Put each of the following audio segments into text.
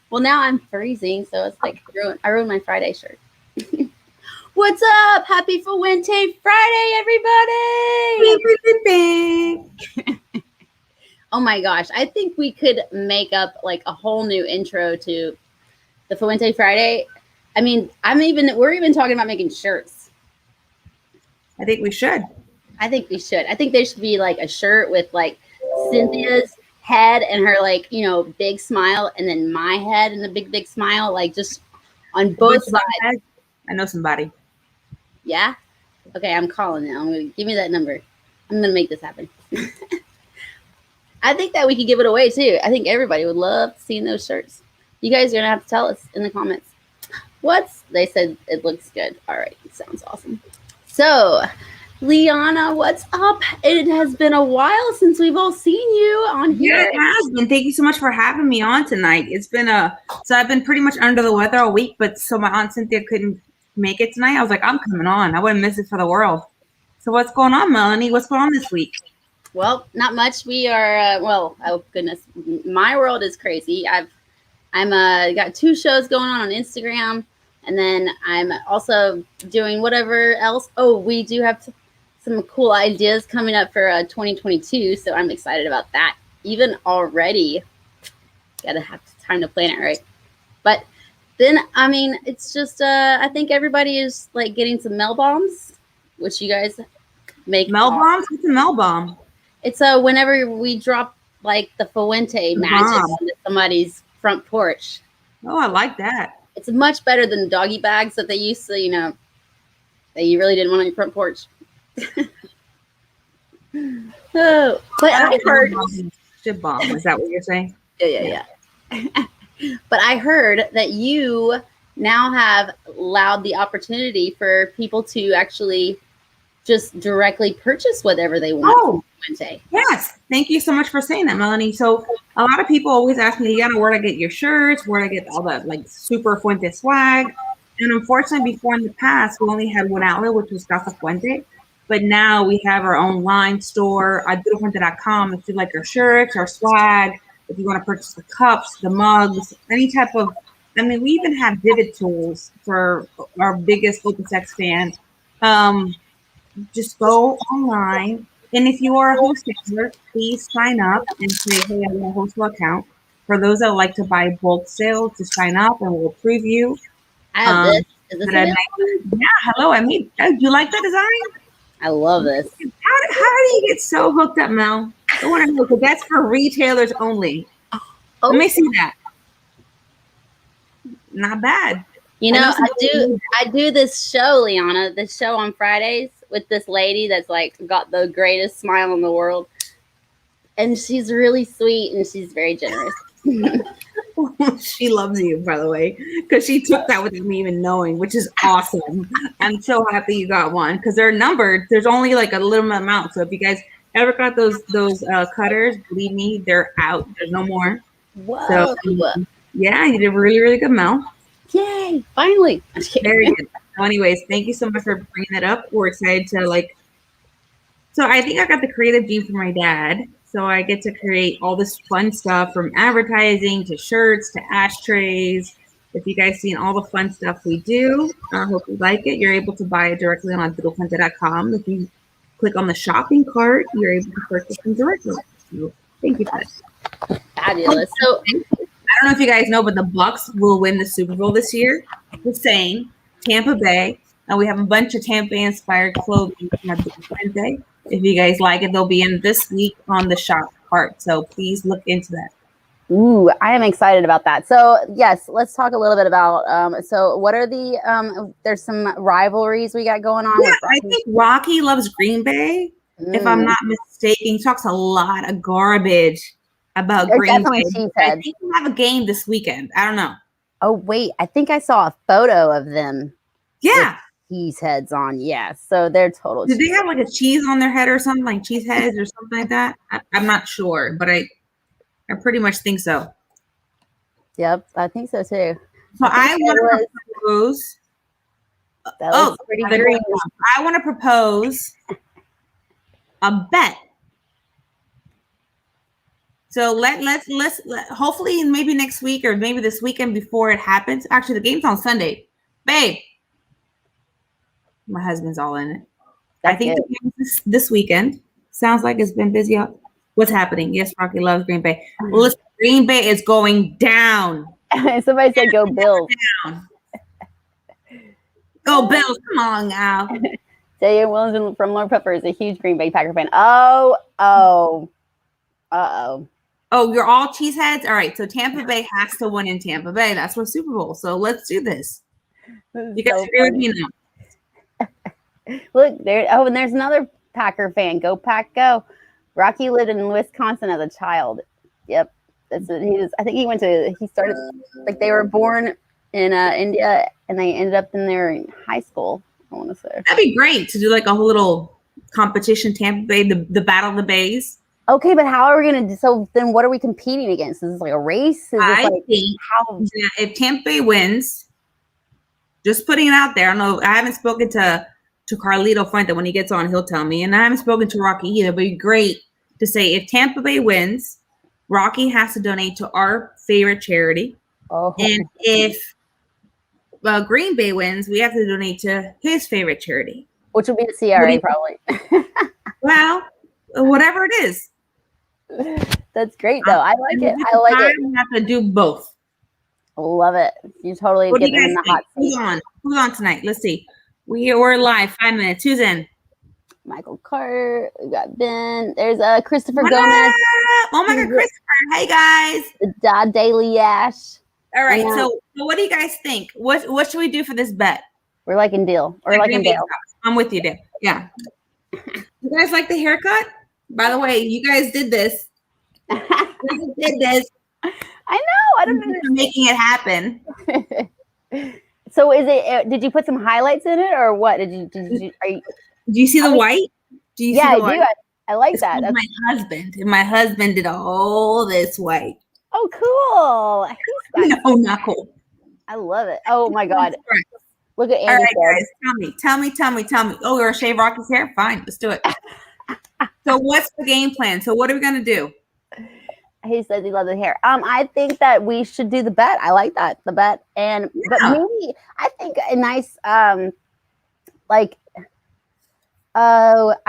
Well, now I'm freezing, so it's like I ruined my Friday shirt. What's up? Happy Fuente Friday, everybody! Oh my gosh, I think we could make up like a whole new intro to the Fuente Friday. I mean, we're even talking about making shirts. I think we should. I think there should be like a shirt with like Cynthia's head and her like, big smile, and then my head and the big smile, like just on both sides. I know somebody. Yeah? Okay, I'm calling now. Give me that number. I'm gonna make this happen. I think that we could give it away too. I think everybody would love seeing those shirts. You guys are gonna have to tell us in the comments. They said it looks good. All right, sounds awesome. So, Liana, what's up? It has been a while since we've all seen you on here. Yeah, it has been. Thank you so much for having me on tonight. It's been so I've been pretty much under the weather all week, but so my Aunt Cynthia couldn't make it tonight. I was like, I'm coming on. I wouldn't miss it for the world. So what's going on, Melanie? What's going on this week? Well, not much. We are oh goodness, my world is crazy. I'm got 2 shows going on Instagram, and then I'm also doing whatever else. Oh, we do have some cool ideas coming up for 2022, so I'm excited about that. Even already, gotta have time to plan it right. But then, I mean, it's just I think everybody is like getting some Mel bombs, which you guys make. Mel bombs? What's a Mel bomb? It's whenever we drop like the Fuente magic onto somebody's front porch. Oh, I like that. It's much better than the doggy bags that they used to, that you really didn't want on your front porch. But I heard shit bomb. Is that what you're saying? Yeah. But I heard that you now have allowed the opportunity for people to actually just directly purchase whatever they want. Oh, yes. Thank you so much for saying that, Melanie. So a lot of people always ask me, where to get your shirts, where to get all that like super Fuente swag. And unfortunately, before in the past, we only had one outlet, which was Casa Fuente. But now we have our own line store, advocacy.com. If you like our shirts, our swag, if you want to purchase the cups, the mugs, any type of, we even have divot tools for our biggest OpenSex fan. Just go online. And if you are a wholesaler, please sign up and say, hey, I want a wholesale account. For those that like to buy bulk sales, just sign up and we'll approve you. I have this. Is this yeah, hello. Do you like the design? I love this. How do you get so hooked up, Mel? I want to know, because that's for retailers only. Oh. Let me see that. Not bad. I do this show, Liana, this show on Fridays with this lady that's like got the greatest smile in the world. And she's really sweet and she's very generous. She loves you, by the way, because she took that without me even knowing, which is awesome. I'm so happy you got one, because they're numbered. There's only like a little amount. So if you guys ever got those cutters, believe me, they're out. There's no more. Whoa. So yeah, you did really, really good, Mel. Yay! Finally. Very good. So anyways, thank you so much for bringing it up. We're excited to So I think I got the creative gene from my dad. So I get to create all this fun stuff, from advertising to shirts to ashtrays. If you guys seen all the fun stuff we do, I hope you like it. You're able to buy it directly on advocacy.com. If you click on the shopping cart, you're able to purchase them directly. So thank you for that. Fabulous. So I don't know if you guys know, but the Bucks will win the Super Bowl this year. The same, Tampa Bay. And we have a bunch of Tampa inspired clothing on Wednesday. If you guys like it, they'll be in this week on the shop cart. So please look into that. Ooh, I am excited about that. So yes, let's talk a little bit about, so what are the, there's some rivalries we got going on. Yeah, I think Rocky loves Green Bay. If I'm not mistaken, he talks a lot of garbage about Green Bay. I think we have a game this weekend. I don't know. Oh, wait, I think I saw a photo of them. Yeah. Cheese heads on. Yeah. So they're total. Did they have like a cheese on their head or something, like cheese heads or something like that? I'm not sure, but I pretty much think so. Yep, I think so too. So I want to propose. I want to propose a bet. So let's hopefully maybe next week or maybe this weekend before it happens. Actually, the game's on Sunday. Babe, my husband's all in it. I think the game is this weekend. Sounds like it's been busy. What's happening? Yes, Rocky loves Green Bay. Well, listen, Green Bay is going down. Somebody said go Bills. Down. Go Bills. Come on now. Jay Williams from Lord Pepper is a huge Green Bay Packer fan. Oh, you're all cheeseheads? All right, so Tampa Bay has to win in Tampa Bay. That's for Super Bowl. So let's do this. You guys agree with me now? Look, there. Oh, and there's another Packer fan. Go Pack, go. Rocky lived in Wisconsin as a child. Yep. That's it. He started, like, they were born in India and they ended up in there in high school, I want to say. That'd be great to do like a whole little competition, Tampa Bay, the Battle of the Bays. Okay, but how are we going to, so then what are we competing against? Is this like a race? I think if Tampa Bay wins, just putting it out there, I don't know, I haven't spoken to Carlito Fuente. When he gets on, he'll tell me. And I haven't spoken to Rocky either, but it'd be great to say if Tampa Bay wins, Rocky has to donate to our favorite charity. Oh. And if Green Bay wins, we have to donate to his favorite charity. Which will be the CRA, probably. Well, whatever it is. That's great, though. I like it. I like it. We have to do both. Love it. You totally get them in the hot seat. Who's on tonight? Let's see. We're live. 5 minutes. Who's in? Michael Carter. We got Ben. There's Christopher Gomez. Oh my God, Christopher. Hey guys. Daily Ash. All right. So what do you guys think? What should we do for this bet? We're liking Deal. Or liking Dale. I'm with you, Dale. Yeah. You guys like the haircut? By the way, you guys did this. You did this. I know. I don't know. Making it happen. So is it? Did you put some highlights in it, or what? Do you see the white? Do you see the white? I do. I like that. That's my husband. And my husband did all this white. Oh, cool. No, not cool. I love it. Oh my God. Look at Andy. All right, guys. Tell me. Oh, you're gonna shave Rocky's hair? Fine, let's do it. So what's the game plan? So what are we gonna do? He says he loves the hair. I think that we should do the bet. I like that, the bet. But maybe I think a nice I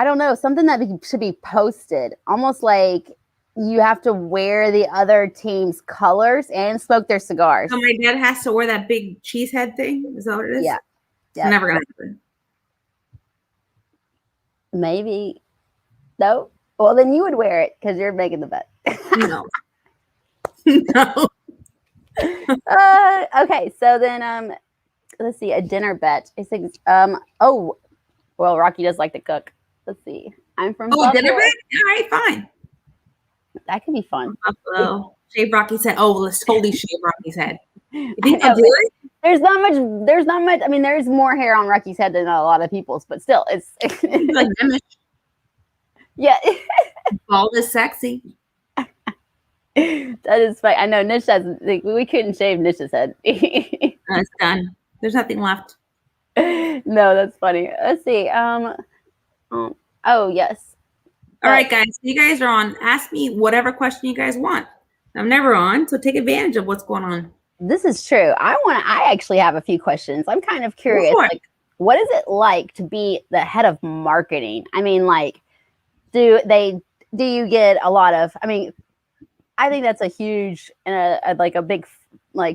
don't know, something that should be posted, almost like you have to wear the other team's colors and smoke their cigars. So my dad has to wear that big cheese head thing? Is that what it is? Yeah. It's never gonna happen. Maybe. No? Well, then you would wear it because you're making the bet. No. No. Okay, so then let's see, a dinner bet. It says well, Rocky does like to cook. Let's see. I'm from Buffalo. Dinner bet? All right, fine. That could be fun. Buffalo. Shave Rocky's head. Oh, let's totally shave Rocky's head. You think I'll do it? There's not much. I mean, there's more hair on Rocky's head than a lot of people's, but still, it's like Nimish. Yeah. Bald is sexy. That is funny. I know Nish has, we couldn't shave Nish's head. It's done. There's nothing left. No, that's funny. Let's see. Oh yes. All right, guys. You guys are on. Ask me whatever question you guys want. I'm never on, so take advantage of what's going on. This is true. I actually have a few questions. I'm kind of curious. Like, what is it like to be the head of marketing? I mean, like, do you get a lot of, I mean, I think that's a huge and a big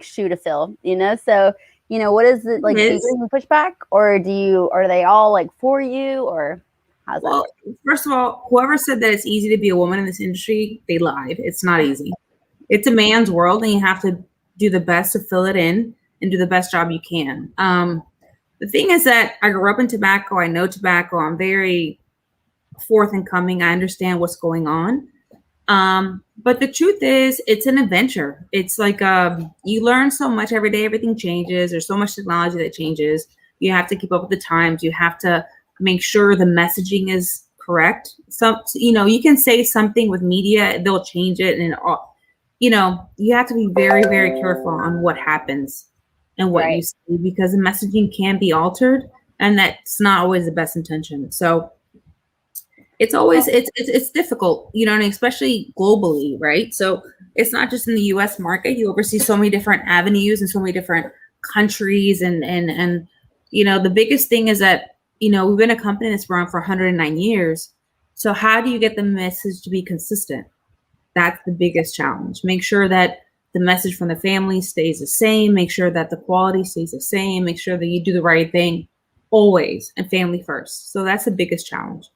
shoe to fill, so what is it like? Do you get pushback, or are they all like for you, or how's that? Well, first of all, whoever said that it's easy to be a woman in this industry, they lied. It's not easy. It's a man's world, and you have to do the best to fill it in and do the best job you can. The thing is that I grew up in tobacco. I know tobacco. I'm very forth and coming. I understand what's going on. But the truth is, it's an adventure. It's like you learn so much every day. Everything changes. There's so much technology that changes. You have to keep up with the times. You have to make sure the messaging is correct. So, you can say something with media, they'll change it. And, you have to be very, very careful on what happens and what you say, because the messaging can be altered, and that's not always the best intention. So it's always it's difficult, you know, and especially globally, right? So it's not just in the US market. You oversee so many different avenues and so many different countries and you know, the biggest thing is that, you know, we've been a company that's run for 109 years. So how do you get the message to be consistent? That's the biggest challenge. Make sure that the message from the family stays the same, make sure that the quality stays the same, make sure that you do the right thing always and family first. So that's the biggest challenge,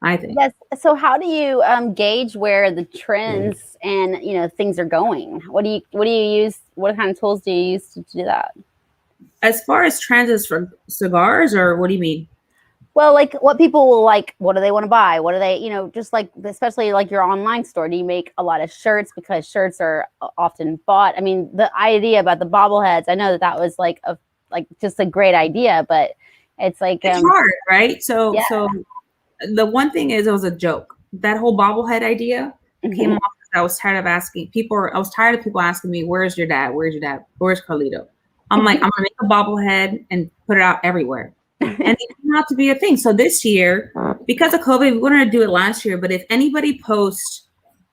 I think. Yes. So how do you gauge where the trends and things are going? What do you use? What kind of tools do you use to do that? As far as trends is for cigars, or what do you mean? Well, like what people will like, what do they want to buy? What do they, just like, especially like your online store, do you make a lot of shirts because shirts are often bought? I mean, the idea about the bobbleheads, I know that was like just a great idea, but it's like, it's hard, right? So, yeah. so the one thing is it was a joke. That whole bobblehead idea came off because I was tired of asking people. I was tired of people asking me, "Where's your dad? Where's your dad? Where's Carlito?" I'm like, I'm gonna make a bobblehead and put it out everywhere, and it turned out to be a thing. So this year, because of COVID, we wanted to do it last year. But if anybody posts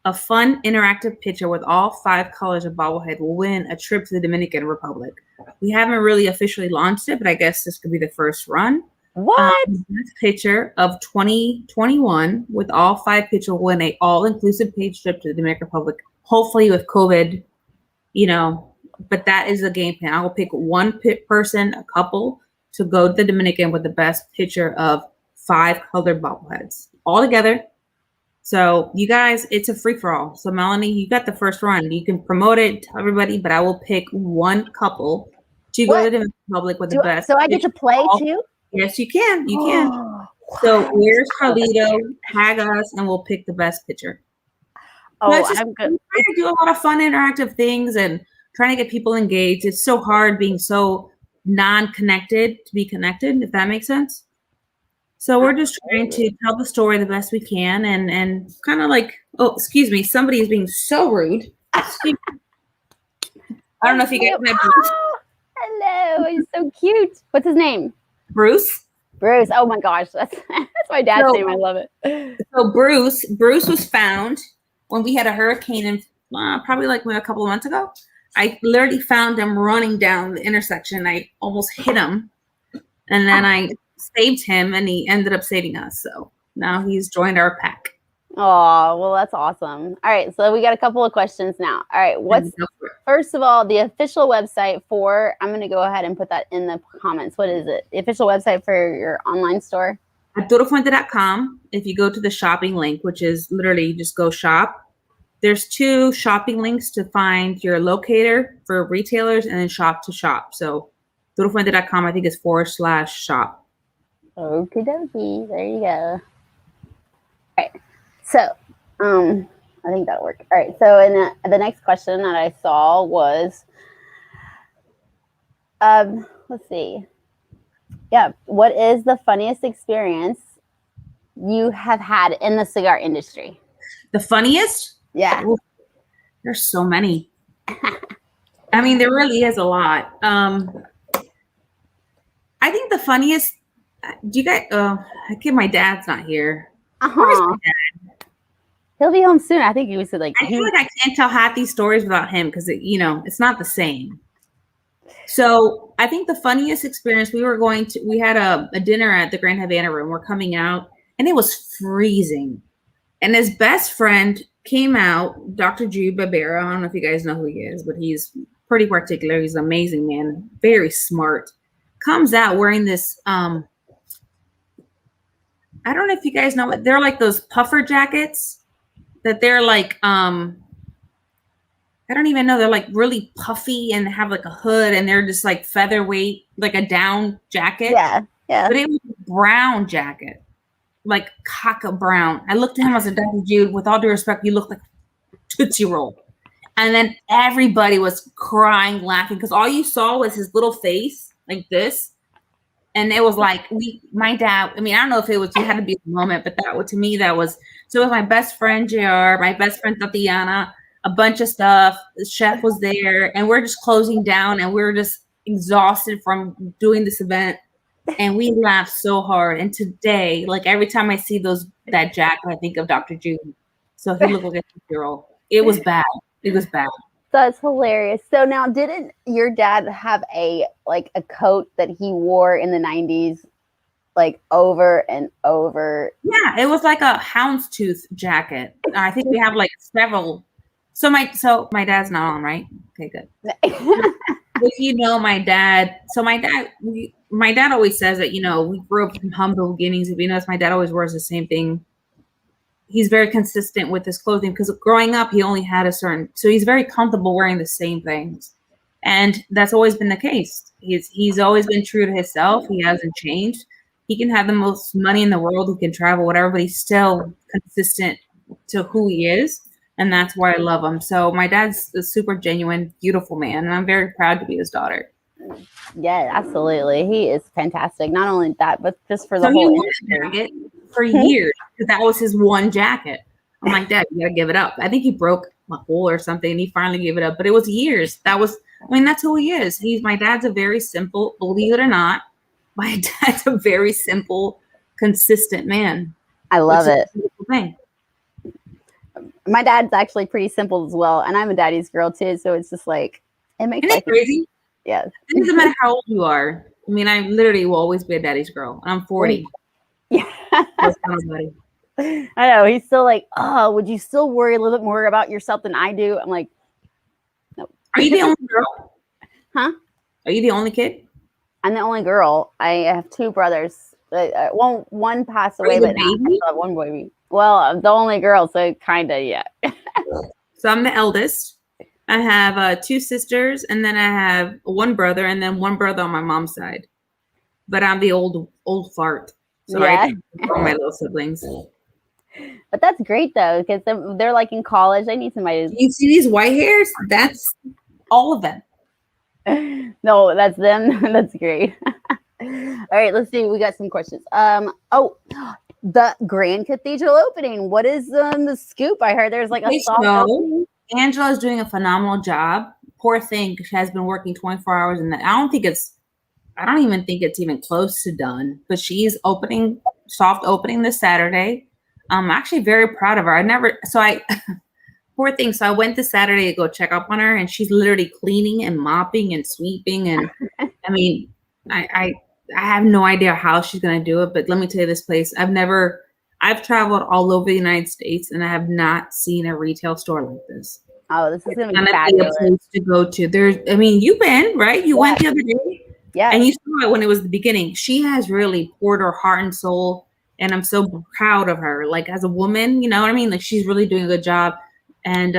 a fun interactive picture with all 5 colors of bobblehead, will win a trip to the Dominican Republic. We haven't really officially launched it, but I guess this could be the first run. What? This picture of 2021 with all 5 pictures will win a all-inclusive paid trip to the Dominican Republic. Hopefully with COVID, but that is the game plan. I will pick one person, a couple, to go to the Dominican with the best picture of 5 colored bobbleheads all together. So you guys, it's a free-for-all. So Melanie, you got the first run. You can promote it to everybody, but I will pick one couple to go to the Dominican Republic with the best. So I get to play too? Yes, you can. You can. So where's Carlito? Tag us, and we'll pick the best picture. Oh, I'm good. I'm trying to do a lot of fun, interactive things, and trying to get people engaged. It's so hard being so non-connected to be connected, if that makes sense. So we're just trying to tell the story the best we can, and kind of like, oh, excuse me, somebody is being so rude. I don't know if you guys met Bruce. Hello, he's so cute. What's his name? Bruce. Oh my gosh, that's my dad's name. I love it. So Bruce was found when we had a hurricane in probably like a couple of months ago. I literally found him running down the intersection. I almost hit him, and then I saved him, and he ended up saving us. So now he's joined our pack. Oh, well, that's awesome. All right, so we got a couple of questions now. All right, first of all, the official website for, I'm going to go ahead and put that in the comments. What is it? The official website for your online store? Fuente.com. If you go to the shopping link, which is literally just go shop, there's 2 shopping links to find your locator for retailers and then shop to shop. So Fuente.com, I think is /shop. Okie dokie. There you go. All right. So, I think that'll work. All right. So, in the next question that I saw was, let's see. Yeah. What is the funniest experience you have had in the cigar industry? The funniest? Yeah. Ooh, there's so many. I mean, there really is a lot. I think the funniest, do you guys, my dad's not here. Where's my dad? He'll be home soon. I think he was like. I feel like I can't tell half these stories without him because it's not the same. So I think the funniest experience, we had a dinner at the Grand Havana Room. We're coming out, and it was freezing, and his best friend came out, Dr. Jude Barbera. I don't know if you guys know who he is, but he's pretty particular. He's an amazing man, very smart. Comes out wearing this. I don't know if you guys know what they're like, those puffer jackets that they're like, I don't even know. They're like really puffy and have like a hood, and they're just like featherweight, like a down jacket. Yeah. But it was a brown jacket, like caca brown. I looked at him, I said, Dr. Jude, with all due respect, you look like Tootsie Roll. And then everybody was crying, laughing, because all you saw was his little face like this. And it was like, my dad, I mean, I don't know if it had to be a moment, but to me, that was, so it was my best friend, JR, my best friend, Tatiana, a bunch of stuff. The chef was there, and we're just closing down, and we're just exhausted from doing this event. and we laughed so hard. And today, like every time I see that jacket, I think of Dr. June. So he looked like a 6-year-old. It was bad. It was bad. That's hilarious. So now, didn't your dad have a coat that he wore in the 90s, like over and over? Yeah, it was like a houndstooth jacket. I think we have like several. So my dad's not on, right? Okay, good. If you know my dad, my dad always says that, we grew up from humble beginnings. If you notice, my dad always wears the same thing. He's very consistent with his clothing because growing up, he only had so he's very comfortable wearing the same things. And that's always been the case. He's always been true to himself. He hasn't changed. He can have the most money in the world. He can travel, whatever, but he's still consistent to who he is. And that's why I love him. So my dad's a super genuine, beautiful man. And I'm very proud to be his daughter. Yeah, absolutely. He is fantastic. Not only that, but just for the whole jacket for years. Because that was his one jacket. I'm like, Dad, you got to give it up. I think he broke a hole or something and he finally gave it up. But it was years. That's who he is. My dad's a very simple, believe it or not, my dad's a very simple, consistent man. I love it. My dad's actually pretty simple as well. And I'm a daddy's girl too. So it's just like, it makes it crazy. Yes. It doesn't matter how old you are. I mean, I literally will always be a daddy's girl. I'm 40. Yeah. I know. He's still like, oh, would you still worry a little bit more about yourself than I do? I'm like, no. Are you the only girl? Huh? Are you the only kid? I'm the only girl. I have 2 brothers. One passed away, but I still have 1 baby. Well, I'm the only girl, so kind of, yeah. So I'm the eldest. I have 2 sisters, and then I have 1 brother, and then 1 brother on my mom's side. But I'm the old fart. So I all my little siblings. But that's great though, because they're like in college. They need somebody. You see these white hairs? That's all of them. No, that's them. That's great. All right, let's see. We got some questions. The Grand Cathedral opening. What is the scoop? I heard there's like a soft opening. Angela's doing a phenomenal job. Poor thing, she has been working 24 hours, and I don't even think it's even close to done. But she's soft opening this Saturday. I'm actually very proud of her. Poor thing. So I went this Saturday to go check up on her, and she's literally cleaning and mopping and sweeping. And I mean, I have no idea how she's gonna do it. But let me tell you, this place, I've traveled all over the United States, and I have not seen a retail store like this. Oh, this is gonna be fabulous. A place to go to. You've been, right? You went the other day. Yeah. And you saw it when it was the beginning. She has really poured her heart and soul, and I'm so proud of her. Like, as a woman, you know what I mean? Like, she's really doing a good job. And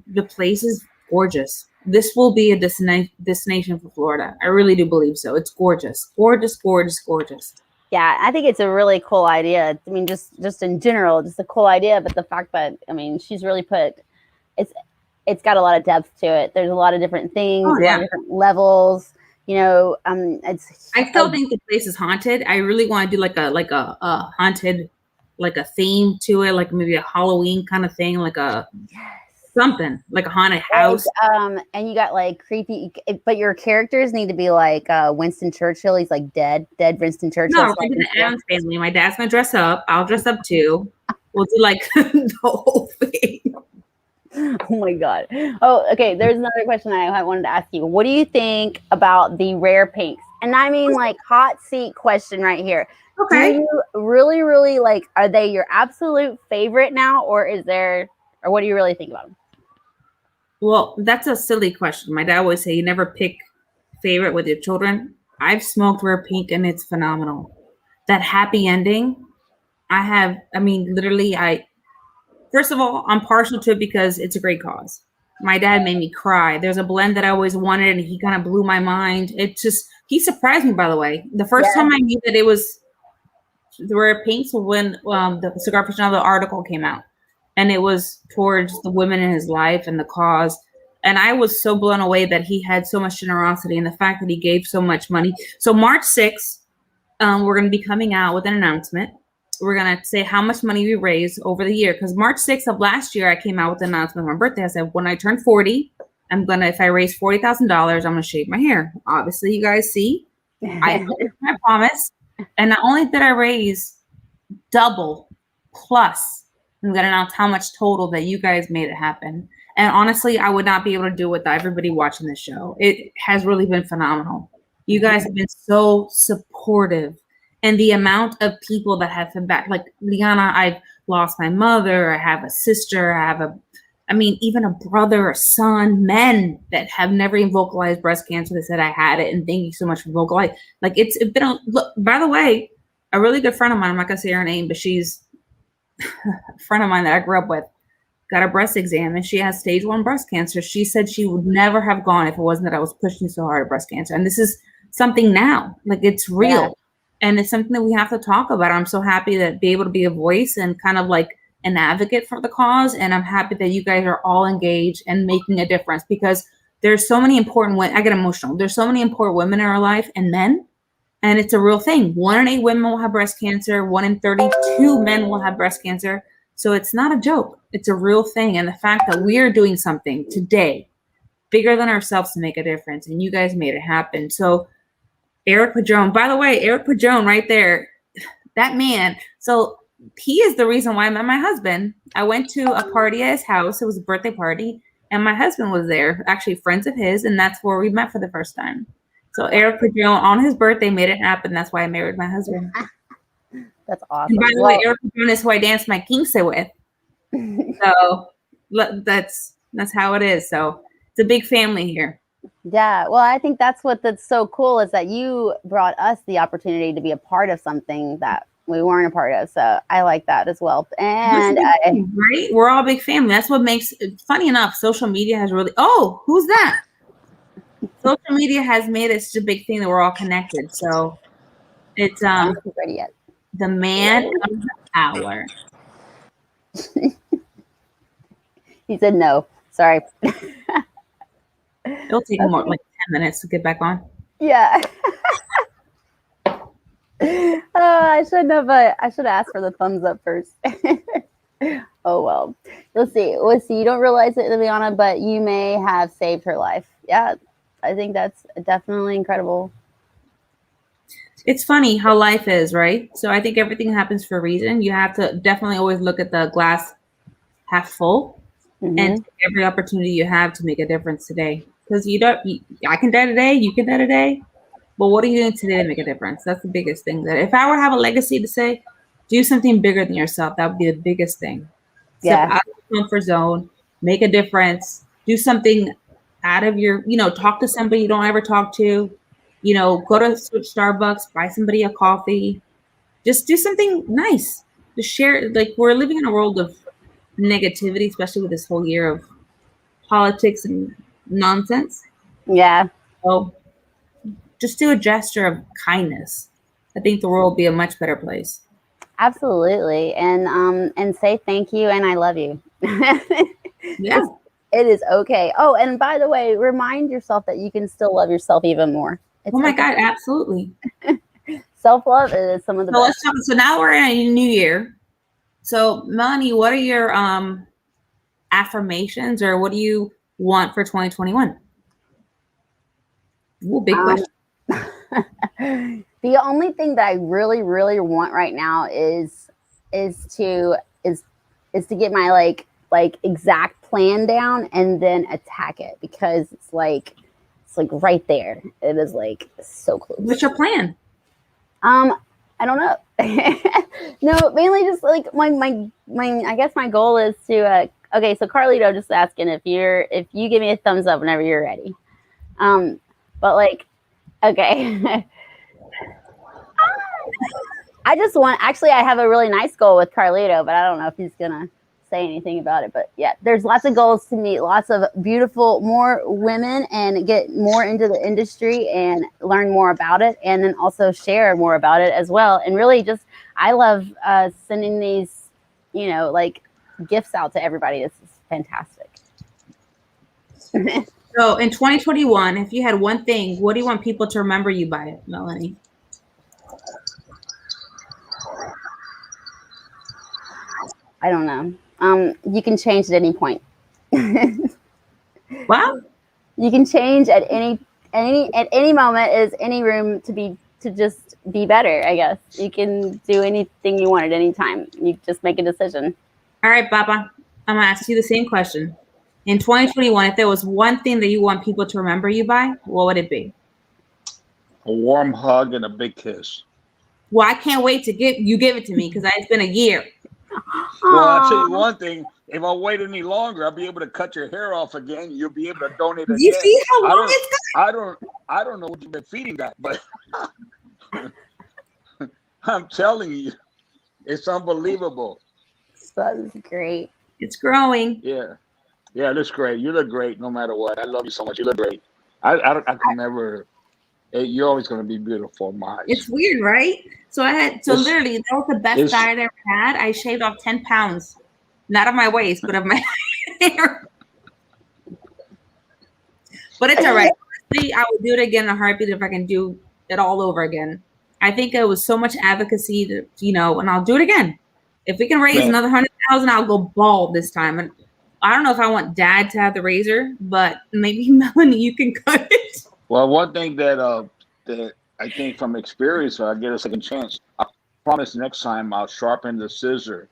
the place is gorgeous. This will be a destination for Florida. I really do believe so. It's gorgeous. Gorgeous, gorgeous, gorgeous. Yeah, I think it's a really cool idea. I mean, just in general, just a cool idea. But the fact that, I mean, she's really it's got a lot of depth to it. There's a lot of different things, a lot of different levels. I still think the place is haunted. I really want to do like a haunted, like a theme to it, like maybe a Halloween kind of thing, like something like a haunted house. And you got like creepy, but your characters need to be like Winston Churchill. He's like dead Winston Churchill. No, like the Addams Family. My dad's gonna dress up. I'll dress up too. We'll do like the whole thing. Oh my God. Oh, okay. There's another question I wanted to ask you. What do you think about the rare pinks? And I mean, like, hot seat question right here. Okay. Do you really, really like, are they your absolute favorite now, or what do you really think about them? Well, that's a silly question. My dad always say you never pick favorite with your children. I've smoked rare pink and it's phenomenal. That happy ending. First of all, I'm partial to it because it's a great cause. My dad made me cry. There's a blend that I always wanted, and he kind of blew my mind. He surprised me, by the way. The first time I knew that it was the rare pinks when the Cigar Aficionado article came out, and it was towards the women in his life and the cause. And I was so blown away that he had so much generosity and the fact that he gave so much money. So March 6th, we're going to be coming out with an announcement. We're going to say how much money we raised over the year. Because March 6th of last year, I came out with an announcement on my birthday. I said, when I turn 40, if I raise $40,000, I'm going to shave my hair. Obviously, you guys see, I promise. And not only did I raise double plus, I'm going to announce how much total that you guys made it happen. And honestly, I would not be able to do it without everybody watching the show. It has really been phenomenal. You guys have been so supportive. And the amount of people that have been back, like Liana, I've lost my mother, I have a sister, even a brother, a son, men that have never even vocalized breast cancer. They said I had it, and thank you so much for vocalizing. Like it's been a look. By the way, a really good friend of mine, I'm not gonna say her name, but she's a friend of mine that I grew up with, got a breast exam, and she has stage 1 breast cancer. She said she would never have gone if it wasn't that I was pushing so hard at breast cancer. And this is something now, like it's real. Yeah. And it's something that we have to talk about. I'm so happy to be able to be a voice and kind of like an advocate for the cause. And I'm happy that you guys are all engaged and making a difference, because there's so many important women. I get emotional. There's so many important women in our life and men. And it's a real thing. 1 in 8 women will have breast cancer. 1 in 32 men will have breast cancer. So it's not a joke. It's a real thing. And the fact that we are doing something today bigger than ourselves to make a difference. And you guys made it happen. So Eric Padron, by the way, Eric Padron right there, that man. So he is the reason why I met my husband. I went to a party at his house. It was a birthday party. And my husband was there, actually friends of his. And that's where we met for the first time. So Eric Padron on his birthday made it happen. That's why I married my husband. That's awesome. And by the way, Eric Padron is who I danced my Kingse with. So that's how it is. So it's a big family here. Yeah, well, I think that's so cool, is that you brought us the opportunity to be a part of something that we weren't a part of. So I like that as well. And right, we're all a big family. That's what makes it funny enough. Social media has really. Oh, who's that? Social media has made it such a big thing that we're all connected. So it's I'm not ready yet. The man of the hour. He said no. Sorry. It'll take more like 10 minutes to get back on. Yeah. I should have asked for the thumbs up first. Oh well. Let's see. You don't realize it, Liliana, but you may have saved her life. Yeah, I think that's definitely incredible. It's funny how life is, right? So I think everything happens for a reason. You have to definitely always look at the glass half full, and every opportunity you have to make a difference today. Because I can die today, you can die today, but what are you doing today to make a difference? That's the biggest thing. That if I were to have a legacy to say, do something bigger than yourself, that would be the biggest thing. Step out of the comfort zone, make a difference, do something out of your, talk to somebody you don't ever talk to, go to Starbucks, buy somebody a coffee, just do something nice. Just share. Like, we're living in a world of negativity, especially with this whole year of politics and nonsense. Yeah. So just do a gesture of kindness. I think the world will be a much better place. Absolutely. And say thank you and I love you. Yeah. It is okay. Oh, and by the way, remind yourself that you can still love yourself even more. Oh my God, absolutely. Self-love is some of the best. So now we're in a new year. So Melanie, what are your affirmations, or what do you want for 2021? Ooh, big question. The only thing that I really, really want right now is to get my like exact plan down and then attack it, because it's like right there. It is like so close. What's your plan? I don't know. No, mainly just like my I guess my goal is to okay, so Carlito just asking if you give me a thumbs up whenever you're ready. But like, okay. I have a really nice goal with Carlito, but I don't know if he's gonna say anything about it. But yeah, there's lots of goals to meet lots of beautiful, more women, and get more into the industry and learn more about it, and then also share more about it as well. And really just, I love sending these, like gifts out to everybody. This is fantastic. So in 2021, if you had one thing, what do you want people to remember you by, Melanie? I don't know. You can change at any point. Wow. You can change at any moment. Is any room to be to just be better, I guess. You can do anything you want at any time. You just make a decision. All right, Baba, I'm gonna ask you the same question. In 2021, if there was one thing that you want people to remember you by, what would it be? A warm hug and a big kiss. Well, I can't wait to give it to me because it's been a year. Well, I'll tell you one thing. If I wait any longer, I'll be able to cut your hair off again. You'll be able to donate again. You see how long it's got? I don't know what you've been feeding that, but I'm telling you, it's unbelievable. That's great. It's growing. Yeah, that's great. You look great no matter what. I love you so much. You look great. I can never. You're always going to be beautiful, Maj. It's weird, right? So literally, that was the best diet I ever had. I shaved off 10 pounds, not of my waist, but of my hair. But it's all right. Honestly, I would do it again in a heartbeat if I can do it all over again. I think it was so much advocacy, and I'll do it again. If we can raise another 100,000, I'll go bald this time. And I don't know if I want Dad to have the razor, but maybe Melanie, you can cut it. Well, one thing that I think from experience, I get a second chance. I promise next time I'll sharpen the scissor.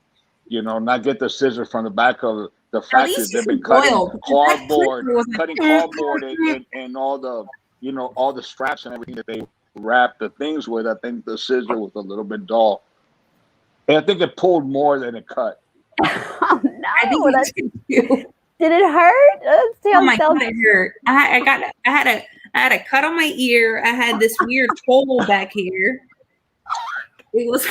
Not get the scissor from the back of the factory. They've been cutting cardboard, and all the straps and everything that they wrap the things with. I think the scissor was a little bit dull. And I think it pulled more than it cut. Oh, no. Did it hurt? Oh my God, it hurt. I had a cut on my ear. I had this weird hole back here. It was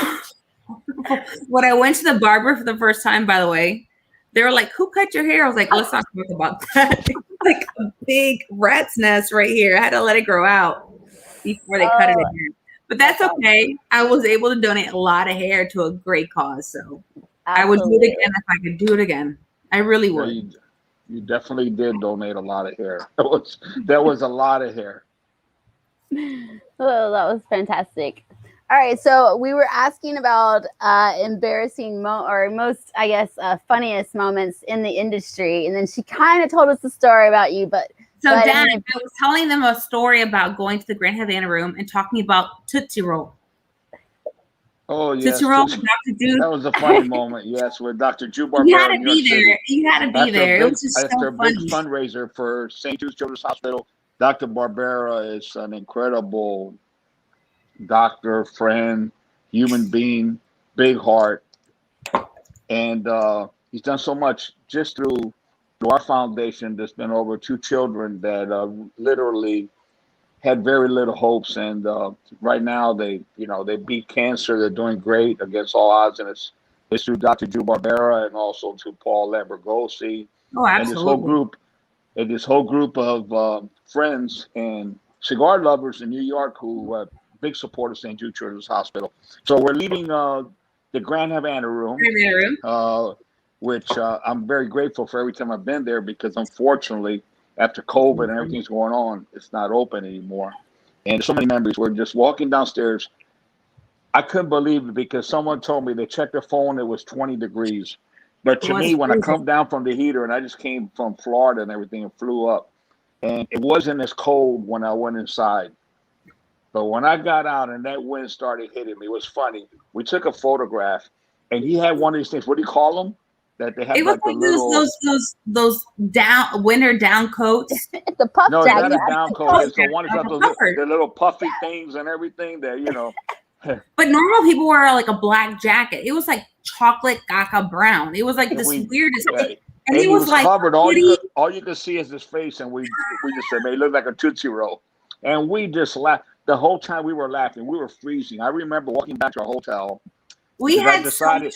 when I went to the barber for the first time, by the way, they were like, "Who cut your hair?" I was like, "Let's not talk about that." Like a big rat's nest right here. I had to let it grow out before they cut it again. But that's okay. I was able to donate a lot of hair to a great cause. So I would do it again if I could do it again. I really would. You definitely did donate a lot of hair. That was a lot of hair. Oh, that was fantastic. All right, so we were asking about embarrassing or most, I guess, funniest moments in the industry, and then she kind of told us the story about you. But Dad, I was telling them a story about going to the Grand Havana room and talking about Tootsie Roll. Oh, yes. Tootsie Roll, that was a funny moment. Yes, with Dr. Drew Barbera. You had to be there. You had to be there. It was just so funny. After a big fundraiser for St. Jude's Children's Hospital, Dr. Barbera is an incredible doctor, friend, human being, big heart. And he's done so much just through our foundation. There's been over 2 children that literally had very little hopes, and right now they beat cancer. They're doing great against all odds, and it's through Dr. Drew Barbera and also to Paul Lambergosi. Oh, absolutely. And this whole group of friends and cigar lovers in New York who are big supporters of St. Jude Children's Hospital. So we're leaving the Grand Havana room, which I'm very grateful for every time I've been there, because unfortunately, after COVID and everything's going on, it's not open anymore. And so many memories. We're just walking downstairs. I couldn't believe it because someone told me they checked their phone, it was 20 degrees. But to me, when I come down from the heater, and I just came from Florida and everything and flew up, and it wasn't as cold when I went inside. But when I got out and that wind started hitting me, it was funny. We took a photograph, and he had one of these things. What do you call them? That they have. It was like those down winter down coats. It's a puff jacket. No, it's not a down coat. It's the one that's got the little puffy things and everything that. But normal people wear like a black jacket. It was like chocolate gaga brown. It was like this weirdest thing. And he was like covered. All you could see is his face, and we just said, "Man, he looked like a Tootsie Roll," and we just laughed the whole time. We were laughing. We were freezing. I remember walking back to our hotel. I decided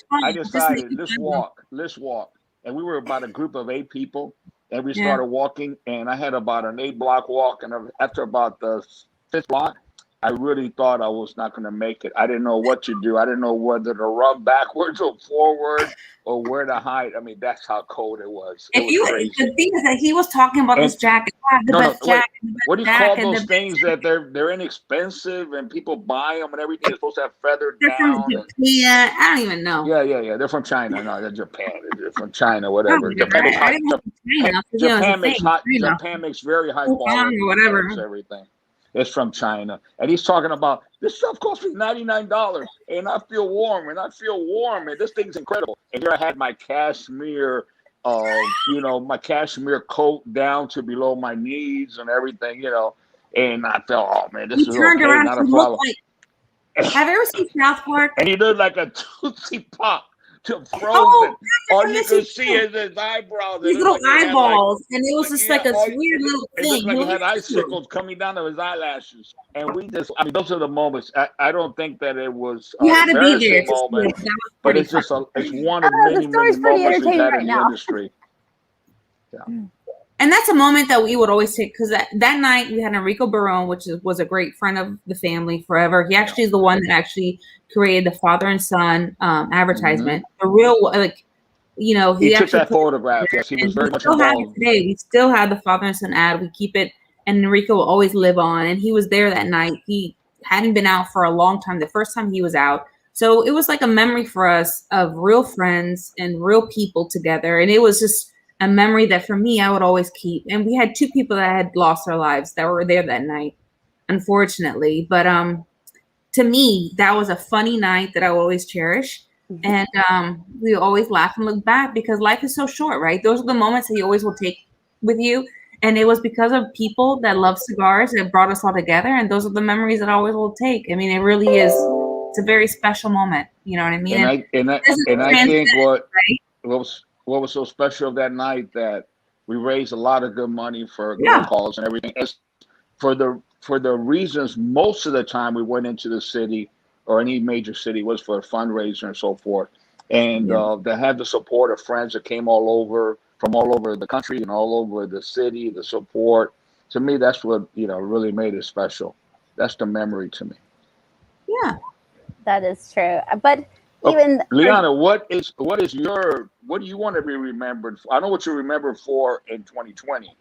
let's walk. And we were about a group of 8 people, and we started walking, and I had about an 8-block walk. And after about the 5th block, I really thought I was not going to make it. I didn't know what to do. I didn't know whether to run backwards or forward or where to hide. I mean, that's how cold it was. It was crazy. The thing is that he was talking about this jacket. What do you call those things that they're inexpensive and people buy them and everything? They're supposed to have feathered down. Yeah, I don't even know. Yeah. They're from China. No, they're Japan. They're from China, whatever. Japan makes very high quality. Or whatever. Everything. It's from China. And he's talking about, this stuff cost me $99 and I feel warm and this thing's incredible. And here I had my cashmere, my cashmere coat down to below my knees and everything, and I felt, oh man, this is okay, not a problem. Have you ever seen South Park? And he looked like a Tootsie Pop. Frozen. All you could see is his eyebrows. His little eyeballs, and it was just like a weird little thing. It looked like he had icicles coming down to his eyelashes. And those are the moments. I don't think that it was you had to be there moment, but it's just it's one of many moments we've had in the industry. Yeah. And that's a moment that we would always take, because that night we had Enrico Barone, which was a great friend of the family forever. He actually is the one that actually created the father and son advertisement. The real, he took that photograph. Yes, he was very much involved. Today, we still have the father and son ad. We keep it, and Enrico will always live on. And he was there that night. He hadn't been out for a long time. The first time he was out. So it was like a memory for us of real friends and real people together. And it was just a memory that for me, I would always keep. And we had 2 people that had lost their lives that were there that night, unfortunately. But to me, that was a funny night that I will always cherish. And we always laugh and look back, because life is so short, right? Those are the moments that you always will take with you. And it was because of people that love cigars that brought us all together. And those are the memories that I always will take. I mean, it really is. It's a very special moment. You know what I mean? And I think what was so special of that night, that we raised a lot of good money for good calls and everything. As for the reasons, most of the time we went into the city or any major city was for a fundraiser and so forth. And to have the support of friends that came from all over the country and all over the city, the support, to me, that's what, really made it special. That's the memory to me. Yeah, that is true. But even Liana, what do you want to be remembered for? I know what you remember for in 2020.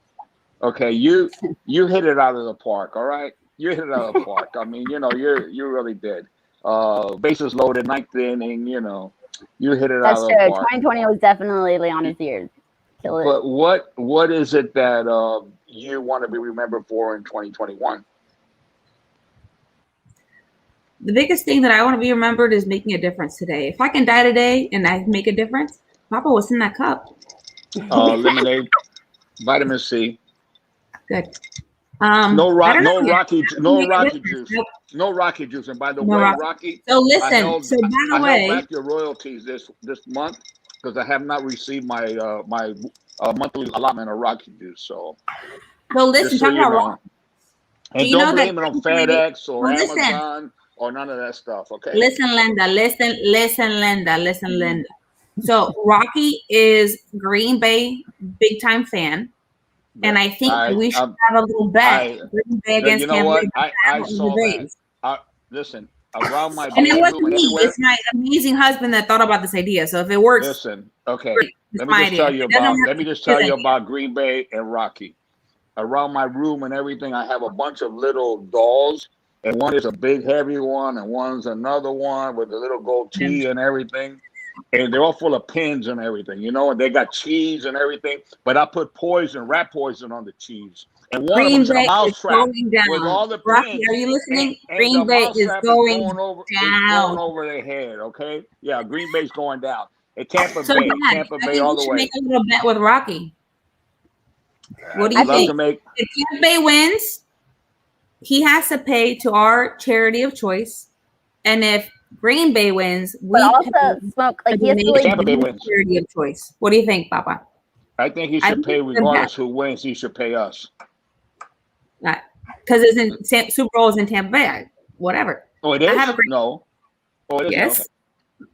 Okay, you hit it out of the park. All right, you hit it out of the park. I mean, you really did. Bases loaded, 9th inning. You hit it out of the park. 2020 was definitely Liana's year. But what is it that you want to be remembered for in 2021? The biggest thing that I want to be remembered is making a difference today. If I can die today and I make a difference, Papa, what's in that cup? Lemonade, vitamin C. Good. No Rocky juice. No Rocky juice. And by the way, Rocky. So listen. I held back your royalties this month because I have not received my monthly allotment of Rocky juice. So listen. Talk about Rocky. And don't blame it on FedEx or Amazon. Or none of that stuff, okay? Listen, Linda. So Rocky is Green Bay big time fan, and I think we should have a little bet. Green Bay against Tampa Bay. I saw that. Listen, around my and it wasn't me. It's my amazing husband that thought about this idea. So if it works, listen, okay. Let me just tell you about Green Bay and Rocky. Around my room and everything, I have a bunch of little dolls. And one is a big heavy one, and one's another one with a little goatee and everything. And they're all full of pins and everything, and they got cheese and everything. But I put rat poison on the cheese. And one Green of them's Bay a mouse trap with all the Rocky, pins. Are you listening? And Green Bay is going down. Going over their head, okay? Yeah, Green Bay's going down. And Tampa Bay all the way. Make a little bet with Rocky. What do you think? If Tampa Bay wins, he has to pay to our charity of choice, and if Green Bay wins, we smoke like he has to Tampa Bay wins. Charity of choice. What do you think, Papa? I think he should pay regardless who wins. He should pay us. Because Super Bowl is in Tampa Bay. Whatever. Oh, it is. No. Oh, it is. Yes. Okay.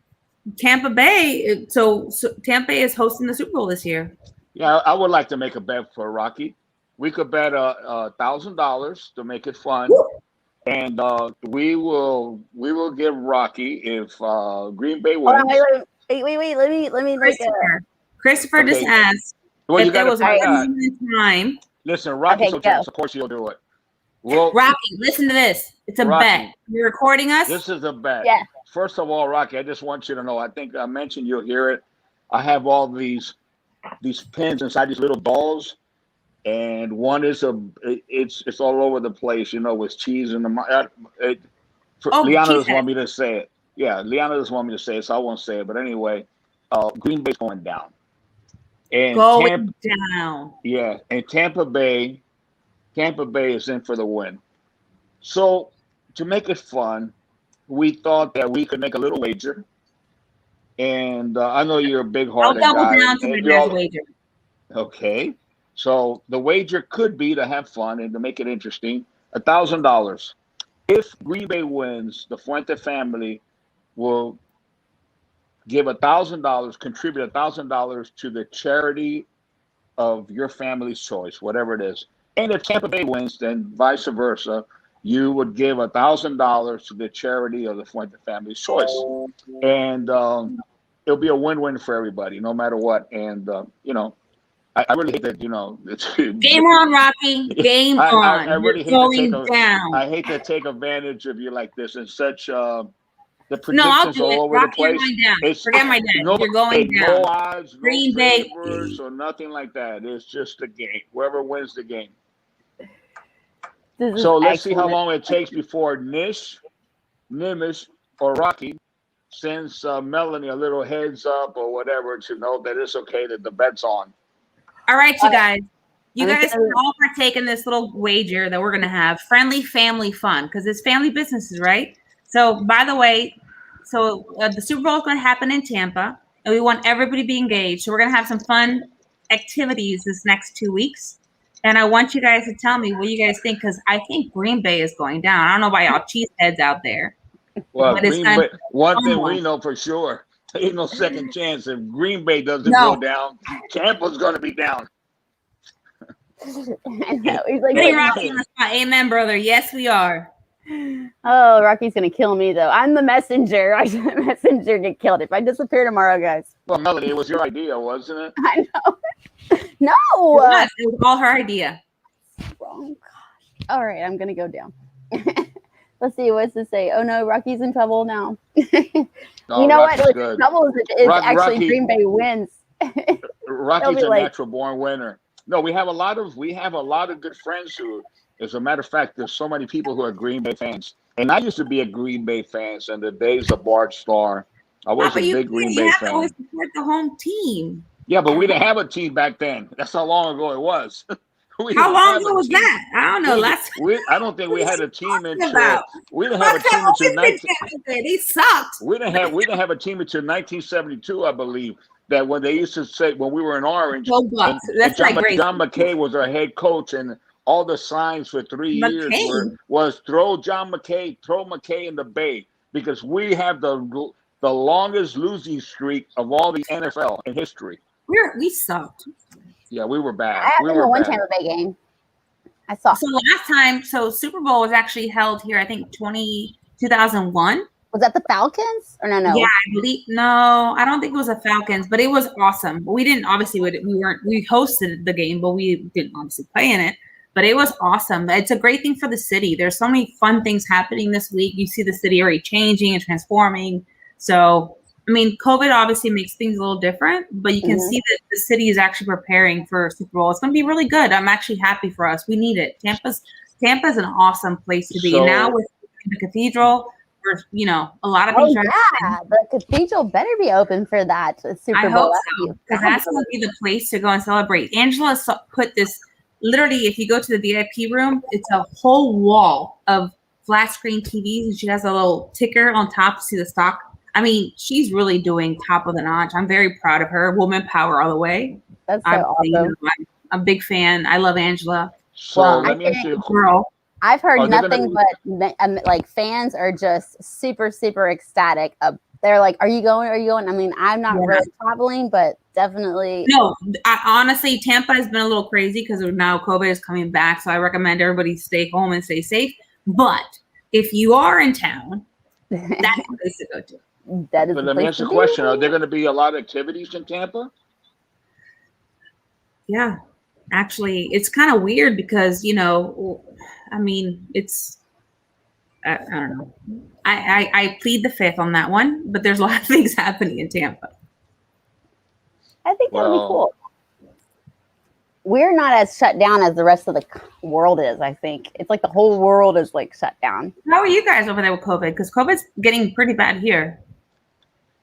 Tampa Bay. So Tampa Bay is hosting the Super Bowl this year. Yeah, I would like to make a bet for Rocky. We could bet $1,000 to make it fun, and we will give Rocky if Green Bay wins. Wait. Let me. Christopher just asked if there was a time. Listen, Rocky, of course you'll do it. Well, Rocky, listen to this. It's a bet. You're recording us. This is a bet. Yeah. First of all, Rocky, I just want you to know. I think I mentioned you'll hear it. I have all these pins inside these little balls. and one is it's all over the place, with cheese in the. Liana doesn't want me to say it. Yeah, Liana doesn't want me to say it, so I won't say it. But anyway, Green Bay's going down. And down. Yeah, and Tampa Bay is in for the win. So to make it fun, we thought that we could make a little wager. And I know you're a big-hearted guy. I'll double down to my last wager. Okay. So the wager could be, to have fun and to make it interesting, $1,000. If Green Bay wins, the Fuente family will give $1,000, contribute $1,000 to the charity of your family's choice, whatever it is. And if Tampa Bay wins, then vice versa, you would give $1,000 to the charity of the Fuente family's choice. And it'll be a win-win for everybody, no matter what. And, I really hate that, it's game on, Rocky. Game on. I really hate to take advantage of you like this and such the predictions all over the place. Forget my dad. You're going down. No odds, Green Bay or nothing like that. It's just a game. Whoever wins the game. So let's see how long it takes before Nimish, or Rocky sends Melanie a little heads up or whatever to know that it's okay, that the bet's on. All right, you guys. You guys can all partake in this little wager that we're going to have. Friendly family fun, because it's family businesses, right? So, by the way, the Super Bowl is going to happen in Tampa, and we want everybody to be engaged. So we're going to have some fun activities this next 2 weeks. And I want you guys to tell me what you guys think, because I think Green Bay is going down. I don't know about y'all cheeseheads out there. Well, Green Bay, one thing we know for sure, there ain't no second chance. If Green Bay doesn't go down, Tampa's going to be down. I know. He's like, Rocky in the spot. Amen, brother. Yes, we are. Oh, Rocky's going to kill me, though. I'm the messenger. I should the messenger get killed if I disappear tomorrow, guys. Well, Melody, it was your idea, wasn't it? I know. No. It was all her idea. Oh, gosh. All right, I'm going to go down. Let's see, what's to say? Oh, no, Rocky's in trouble now. You know what? What's trouble is actually Rocky, Green Bay wins. Rocky's a natural-born winner. No, we have a lot of good friends who, as a matter of fact, there's so many people who are Green Bay fans. And I used to be a Green Bay fan in the days of Bart Starr. I was a big Green Bay fan. You have to always support the home team. Yeah, but we didn't have a team back then. That's how long ago it was. How long ago was that? I don't know. I don't think we had a team until we didn't have a team until 19. They sucked. We didn't have a team until 1972, I believe. That when they used to say when we were in Orange, that's John McKay was our head coach, and all the signs for 3 years was throw McKay in the Bay, because we have the longest losing streak of all the NFL in history. We sucked. Yeah, we were bad. I haven't won Tampa Bay game. I saw. So last time, Super Bowl was actually held here, I think 2001. Was that the Falcons or no? Yeah, I believe no. I don't think it was the Falcons, but it was awesome. We didn't we hosted the game, but we didn't obviously play in it. But it was awesome. It's a great thing for the city. There's so many fun things happening this week. You see the city already changing and transforming. So, I mean, COVID obviously makes things a little different, but you can see that the city is actually preparing for Super Bowl. It's going to be really good. I'm actually happy for us. We need it. Tampa's an awesome place to be. So, and now with the cathedral, a lot of things. The cathedral better be open for that Super Bowl. I hope so, because that's going to be the place to go and celebrate. Angela put this, literally, if you go to the VIP room, it's a whole wall of flat screen TVs, and she has a little ticker on top to see the stock. I mean, she's really doing top of the notch. I'm very proud of her. Woman power all the way. That's so awesome. I'm a big fan. I love Angela. So let me ask you a girl. I've heard nothing but like fans are just super, super ecstatic. They're like, "Are you going? Are you going?" I mean, I'm not really traveling, but definitely. No, honestly, Tampa has been a little crazy because now COVID is coming back. So I recommend everybody stay home and stay safe. But if you are in town, that's the place to go to. That is. But let me ask you a question: are there going to be a lot of activities in Tampa? Yeah, actually, it's kind of weird because I mean, it's, I don't know. I plead the fifth on that one, but there's a lot of things happening in Tampa. I think that would be cool. we're not as shut down as the rest of the world is. I think it's like the whole world is like shut down. How are you guys over there with COVID? Because COVID's getting pretty bad here.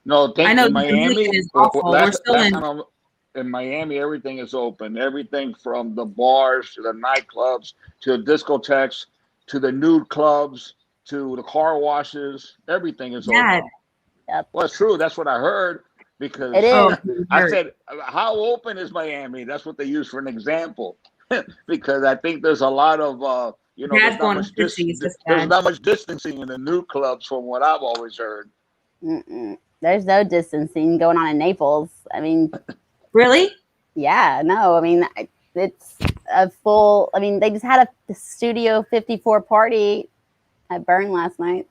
No, I know in Miami, is awful. We're still in Miami, everything is open. Everything from the bars to the nightclubs to the discotheques to the nude clubs to the car washes. Everything is open. Yep. Well, it's true. That's what I heard because It is. I said, how open is Miami? That's what they use for an example. Because I think there's a lot of, there's not much distancing in the nude clubs from what I've always heard. Mm-mm. There's no distancing going on in Naples. I mean, really? Yeah, no. I mean, it's a full. I mean, they just had a Studio 54 party at Burn last night.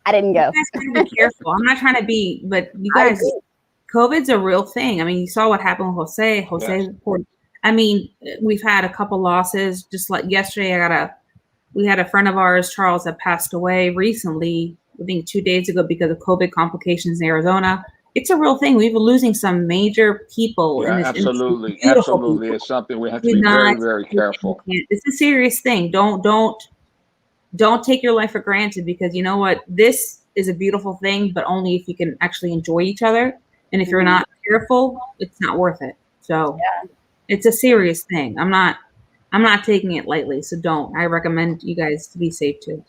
I didn't go. You guys gotta be careful. I'm not trying to be, but you guys, COVID's a real thing. I mean, you saw what happened with Jose. Yes. I mean, we've had a couple losses. Just like yesterday, we had a friend of ours, Charles, that passed away recently. I think 2 days ago because of COVID complications in Arizona. It's a real thing. We've been losing some major people. Yeah, absolutely. Absolutely. It's something we have to be very, very careful. It's a serious thing. Don't take your life for granted because you know what? This is a beautiful thing, but only if you can actually enjoy each other. And if you're not careful, it's not worth it. So it's a serious thing. I'm not taking it lightly. So don't. I recommend you guys to be safe too.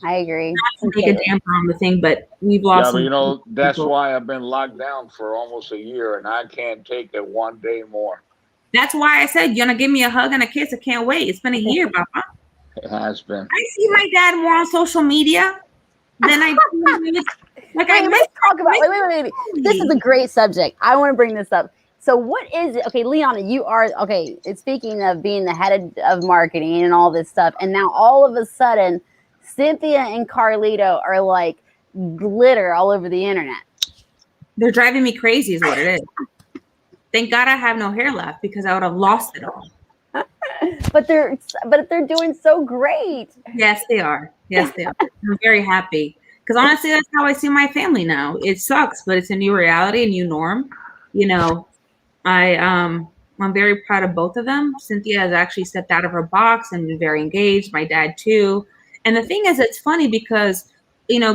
I agree. Not to take a damper on the thing, but we've lost. Yeah, but that's why I've been locked down for almost a year, and I can't take it one day more. That's why I said, you're gonna give me a hug and a kiss. I can't wait. It's been a year, Papa. It has been. I see my dad more on social media than I do. Let's talk about. Wait. This is a great subject. I want to bring this up. So what is it? Okay, Liana, you are okay. Speaking of being the head of marketing and all this stuff, and now all of a sudden, Cynthia and Carlito are like glitter all over the internet. They're driving me crazy is what it is. Thank God I have no hair left because I would have lost it all. But they're doing so great. Yes, they are. Yes, they are. I'm very happy. Because honestly, that's how I see my family now. It sucks, but it's a new reality, a new norm. I'm very proud of both of them. Cynthia has actually stepped out of her box and been very engaged. My dad too. And the thing is, it's funny because,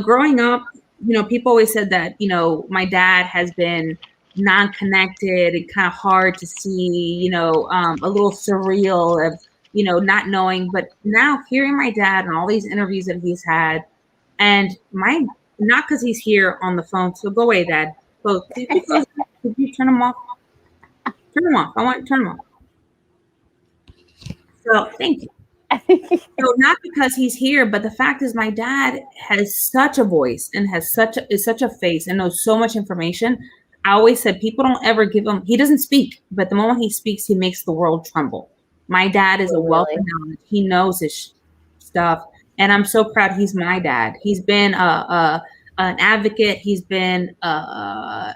growing up, people always said that, my dad has been non-connected and kind of hard to see, a little surreal of, not knowing. But now hearing my dad and all these interviews that he's had, and not because he's here on the phone. So go away, Dad. So could you turn them off? Turn them off. I want to turn them off. So thank you. So not because he's here, but the fact is my dad has such a voice and is such a face and knows so much information. I always said people don't ever give him, he doesn't speak, but the moment he speaks, he makes the world tremble. My dad is a wealth of knowledge. He knows his stuff. And I'm so proud he's my dad. He's been an advocate. He's been I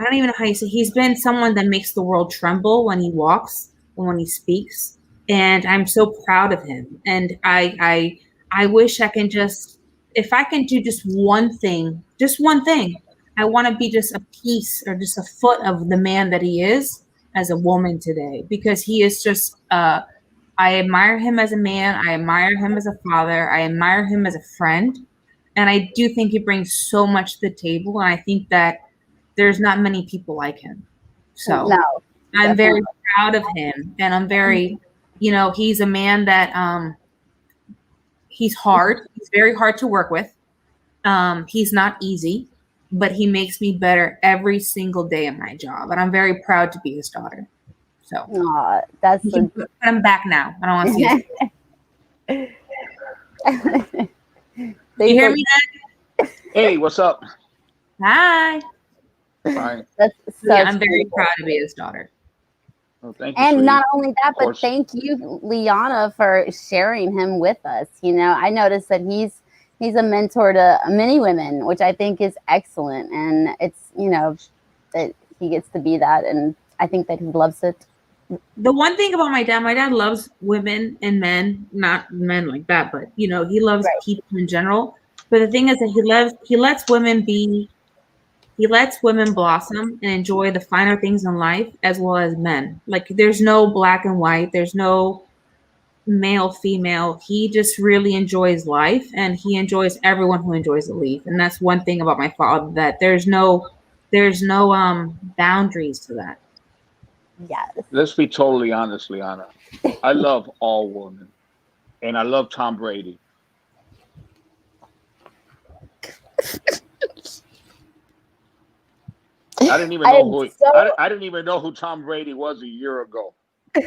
don't even know how you say, he's been someone that makes the world tremble when he walks and when he speaks. And I'm so proud of him. And I wish I can if I can do just one thing, I want to be just a piece or just a foot of the man that he is as a woman today, because he is just, I admire him as a man. I admire him as a father. I admire him as a friend. And I do think he brings so much to the table. And I think that there's not many people like him. So I'm very proud of him. And I'm very, he's a man that he's hard. He's very hard to work with. He's not easy, but he makes me better every single day in my job. And I'm very proud to be his daughter. So I'm back now. I don't want to see it. You hear me, Dad? Hey, what's up? Hi. Hi. I'm very proud to be his daughter. Well, thank you. And not only that, but thank you, Liana, for sharing him with us. I noticed that he's a mentor to many women, which I think is excellent. And it's, that he gets to be that. And I think that he loves it. The one thing about my dad loves women and men, not men like that, but he loves people in general. But the thing is that he lets women be he lets women blossom and enjoy the finer things in life as well as men. Like there's no black and white. There's no male, female. He just really enjoys life, and he enjoys everyone who enjoys the leaf. And that's one thing about my father, that there's no boundaries to that. Yes. Let's be totally honest, Liana. I love all women, and I love Tom Brady. I didn't even know I didn't even know who Tom Brady was a year ago. How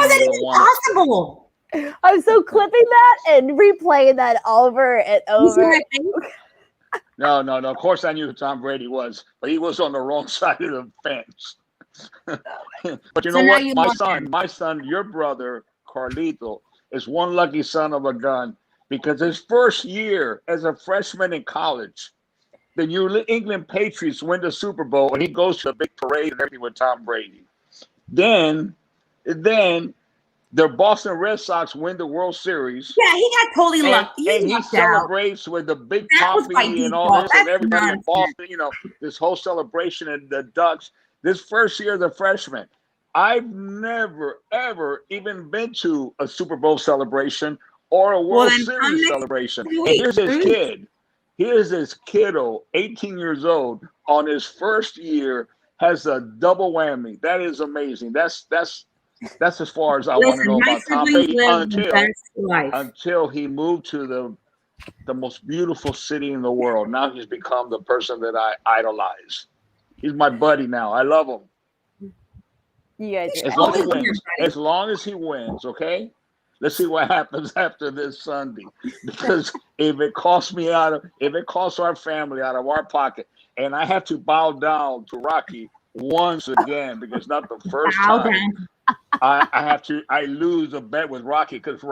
is that even possible? I'm so clipping that and replaying that over and over. No. Of course, I knew who Tom Brady was, but he was on the wrong side of the fence. But you know what? My son, your brother, Carlito, is one lucky son of a gun, because his first year as a freshman in college, the New England Patriots win the Super Bowl, and he goes to a big parade and everything with Tom Brady. Then the Boston Red Sox win the World Series. Yeah, he got totally lucky. And he celebrates with the big coffee and all this, and everybody in Boston, this whole celebration, and the Ducks. This first year as a freshman, I've never, ever even been to a Super Bowl celebration or a World Series celebration. And here's this kid. Here's this kiddo, 18 years old, on his first year, has a double whammy. That is amazing. That's as far as I want to know about Tom Brady until he moved to the most beautiful city in the world. Now he's become the person that I idolize. He's my buddy now. I love him. You guys, as long as he wins, okay? Let's see what happens after this Sunday. Because if it costs our family out of our pocket, and I have to bow down to Rocky once again, because not the first time I lose a bet with Rocky, because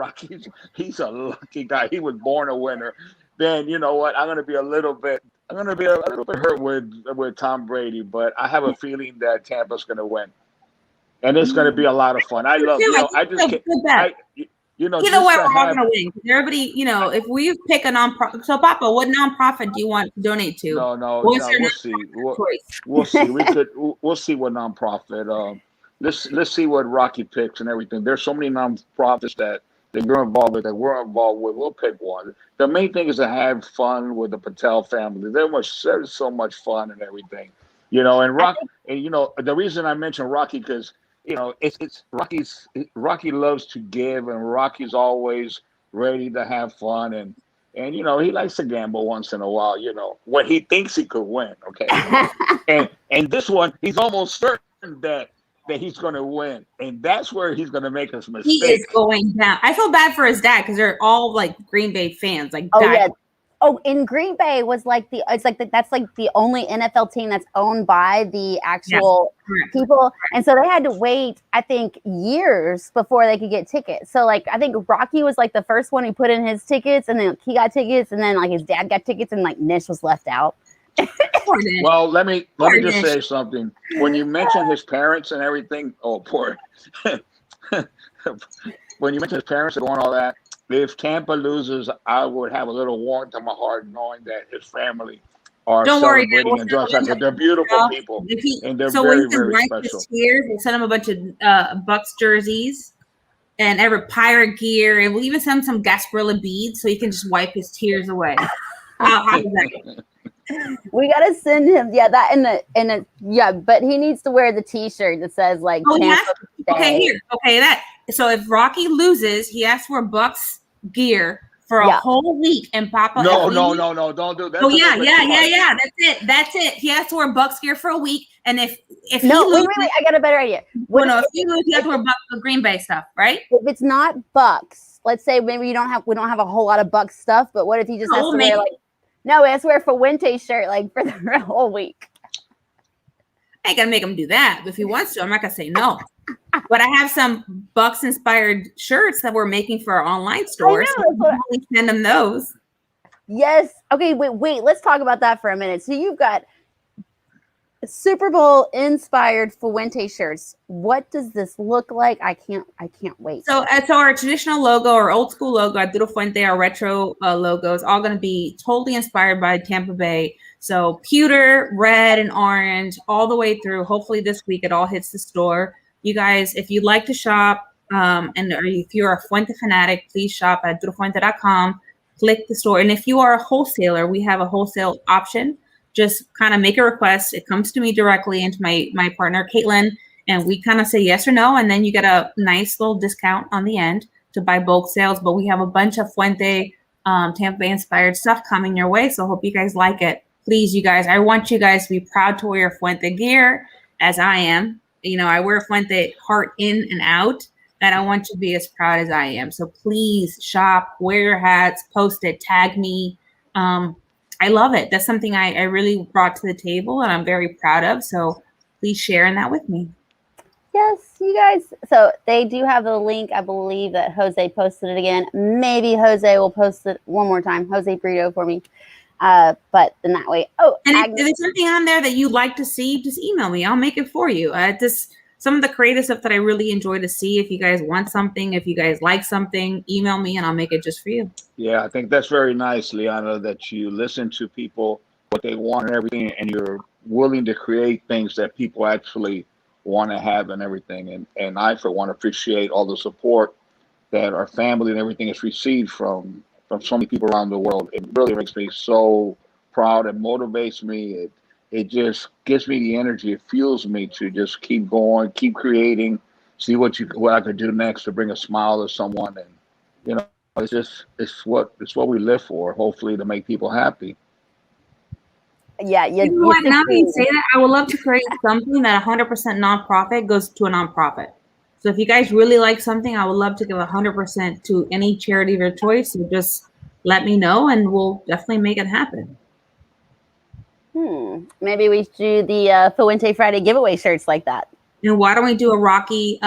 he's a lucky guy. He was born a winner. Then you know what? I'm gonna be a little bit hurt with Tom Brady, but I have a feeling that Tampa's gonna win. And it's going to be a lot of fun. I love, I just can't, either way, we're all going to win. If we pick a nonprofit, so Papa, what nonprofit do you want to donate to? No, we'll see. We'll see. We'll see what nonprofit. Let's see what Rocky picks and everything. There's so many nonprofits that you're involved with, that we're involved with. We'll pick one. The main thing is to have fun with the Patel family. There's so much fun and everything, and the reason I mentioned Rocky, because it's Rocky loves to give, and Rocky's always ready to have fun, and he likes to gamble once in a while, when he thinks he could win. Okay. and this one, he's almost certain that he's going to win, and that's where he's going to make us mistakes. He is going down. I feel bad for his dad, because they're all like Green Bay fans. In Green Bay that's like the only NFL team that's owned by the actual people. And so they had to wait, I think, years before they could get tickets. So I think Rocky was the first one who put in his tickets, and then he got tickets, and then his dad got tickets, and Nish was left out. Well, let me just say something. When you mention his parents and everything, poor. When you mention his parents and all that, if Tampa loses, I would have a little warmth in my heart knowing that his family are celebrating and doing something. They're beautiful people, and they're very, very special. We'll send him a bunch of Bucks jerseys and every pirate gear, and we'll even send him some Gasparilla beads so he can just wipe his tears away. How does that go? We gotta send him, but he needs to wear the T-shirt that says So if Rocky loses, he has to wear Bucks gear for a whole week, and Papa. No, don't do that. That's it. He has to wear Bucks gear for a week, and if he loses, wait, I got a better idea. If he loses, he has to wear Bucks Green Bay stuff, right? If it's not Bucks, let's say maybe we don't have a whole lot of Bucks stuff, but what if he just has to wear he has to wear a Fuente shirt for the whole week? I ain't gonna make him do that. But if he wants to, I'm not gonna say no. But I have some Bucks inspired shirts that we're making for our online store. So we send them those. Yes. Okay. Wait. Let's talk about that for a minute. So you've got Super Bowl inspired Fuente shirts. What does this look like? I can't wait. So our traditional logo, our old school logo, Arturo Fuente, our retro logo is all going to be totally inspired by Tampa Bay. So pewter, red, and orange all the way through. Hopefully this week it all hits the store. You guys, if you'd like to shop, or if you're a Fuente fanatic, please shop at arturofuente.com. Click the store. And if you are a wholesaler, we have a wholesale option. Just kind of make a request. It comes to me directly and to my partner, Caitlin, and we kind of say yes or no. And then you get a nice little discount on the end to buy bulk sales. But we have a bunch of Fuente, Tampa Bay inspired stuff coming your way. So I hope you guys like it. Please, you guys, I want you guys to be proud to wear Fuente gear as I am. You know, I wear Fuente heart in and out. And I want you to be as proud as I am. So please shop, wear your hats, post it, tag me. I love it. That's something I really brought to the table and I'm very proud of. So please share in that with me. Yes, you guys. So they do have the link. I believe that Jose posted it again. Maybe Jose will post it one more time. Jose Brito for me. But in that way. Oh, and if there's something on there that you'd like to see, just email me. I'll make it for you. Some of the creative stuff that I really enjoy to see. If you guys want something, if you guys like something, email me and I'll make it just for you. Yeah, I think that's very nice, Liana, that you listen to people, what they want and everything, and you're willing to create things that people actually want to have and everything. And I, for one, appreciate all the support that our family and everything has received from so many people around the world. It really makes me so proud. It motivates me. It just gives me the energy. It fuels me to just keep going, keep creating, see what I could do next to bring a smile to someone. And, you know, it's what we live for, hopefully to make people happy. Yeah. You know what? Now that you say that, I would love to create something that 100% nonprofit goes to a nonprofit. So if you guys really like something, I would love to give 100% to any charity of your choice. So just let me know and we'll definitely make it happen. Maybe we should do the Fuente Friday giveaway shirts like that. And why don't we do a Rocky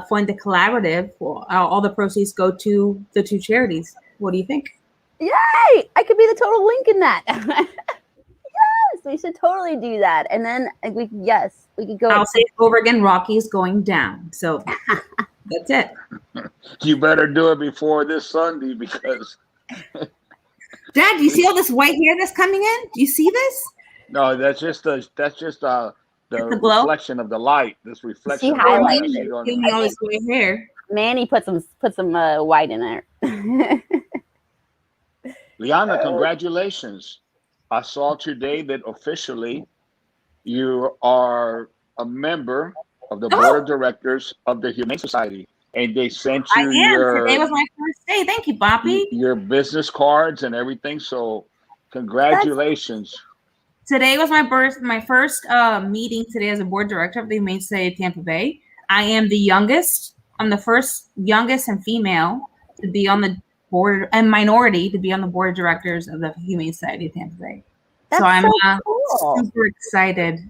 Fuente collaborative? All the proceeds go to the two charities. What do you think? Yay! I could be the total link in that. Yes, we should totally do that. And then we could go. I'll say it over again. Rocky's going down. So that's it. You better do it before this Sunday because. Dad, do you see all this white hair that's coming in? Do you see this? No, that's just the reflection of the light. This reflection. She highlighted it. Give me all this white hair. Manny put some white in there. Liana, congratulations! I saw today that officially you are a member of the board of directors of the Humane Society, and they sent you today was my first day. Thank you, Bobby. Your business cards and everything. So, congratulations. Today was my first meeting today as a board director of the Humane Society of Tampa Bay. I am the youngest. I'm the first youngest and female to be on the board and minority to be on the board of directors of the Humane Society of Tampa Bay. So I'm cool. Super excited.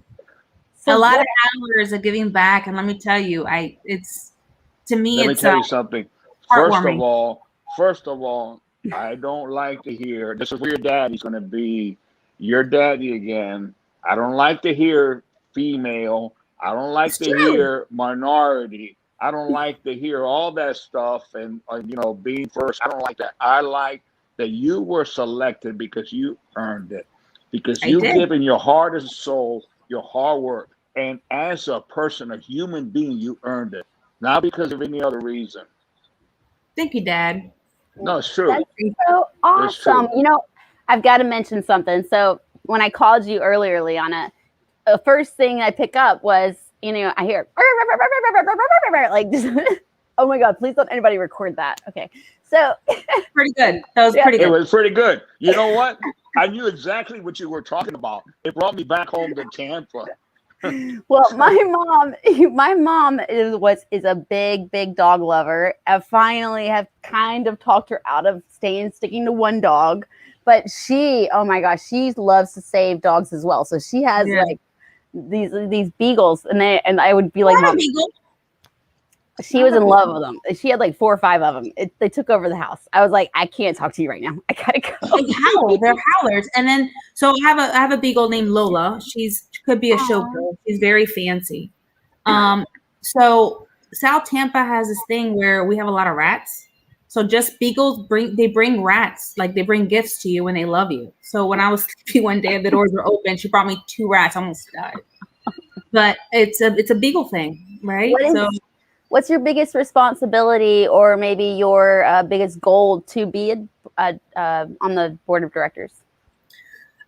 So a lot of hours of giving back, and let me tell you, let me tell you something. First of all, I don't like to hear this is where your daddy's going to be. Your daddy again. I don't like to hear female. I don't like to hear minority. I don't like to hear all that stuff and being first. I don't like that. I like that you were selected because you earned it, because you've given your heart and soul, your hard work, and as a person, a human being, you earned it, not because of any other reason. Thank you, Dad. No, it's true. That's so awesome. I've got to mention something. So when I called you earlier, Liana, the first thing I pick up was, I hear like, oh my God, please don't anybody record that. Okay. So pretty good. That was pretty good. It was pretty good. You know what? I knew exactly what you were talking about. It brought me back home to Tampa. Well, my mom is a big dog lover. I finally have kind of talked her out of sticking to one dog. But she loves to save dogs as well. So she has like these beagles, and I would be like, Mom, She was in love with them. She had like 4 or 5 of them. They took over the house. I was like, I can't talk to you right now. I gotta go. They howl. They're howlers. And then, so I have a beagle named Lola. She could be a show girl. She's very fancy. So South Tampa has this thing where we have a lot of rats. So just beagles bring rats, like they bring gifts to you when they love you. So when I was sleeping one day, the doors were open. She brought me 2 rats. I almost died. But it's a beagle thing, right? What's your biggest responsibility, or maybe your biggest goal to be on the board of directors?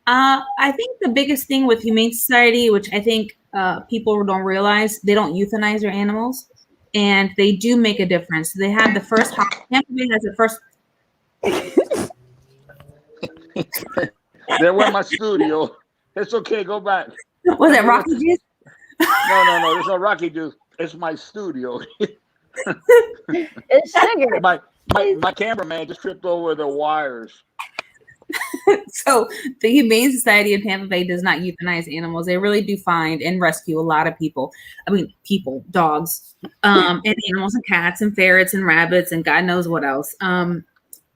I think the biggest thing with Humane Society, which I think people don't realize, they don't euthanize their animals, and they do make a difference. They have the first Tampa Bay has the first. They were my studio. It's okay. Go back. Was it Rocky Juice? No. There's no Rocky Juice. It's my studio. It's sugar. My cameraman just tripped over the wires. So the Humane Society of Tampa Bay does not euthanize animals. They really do find and rescue a lot of people. I mean, dogs, and animals and cats and ferrets and rabbits and God knows what else. And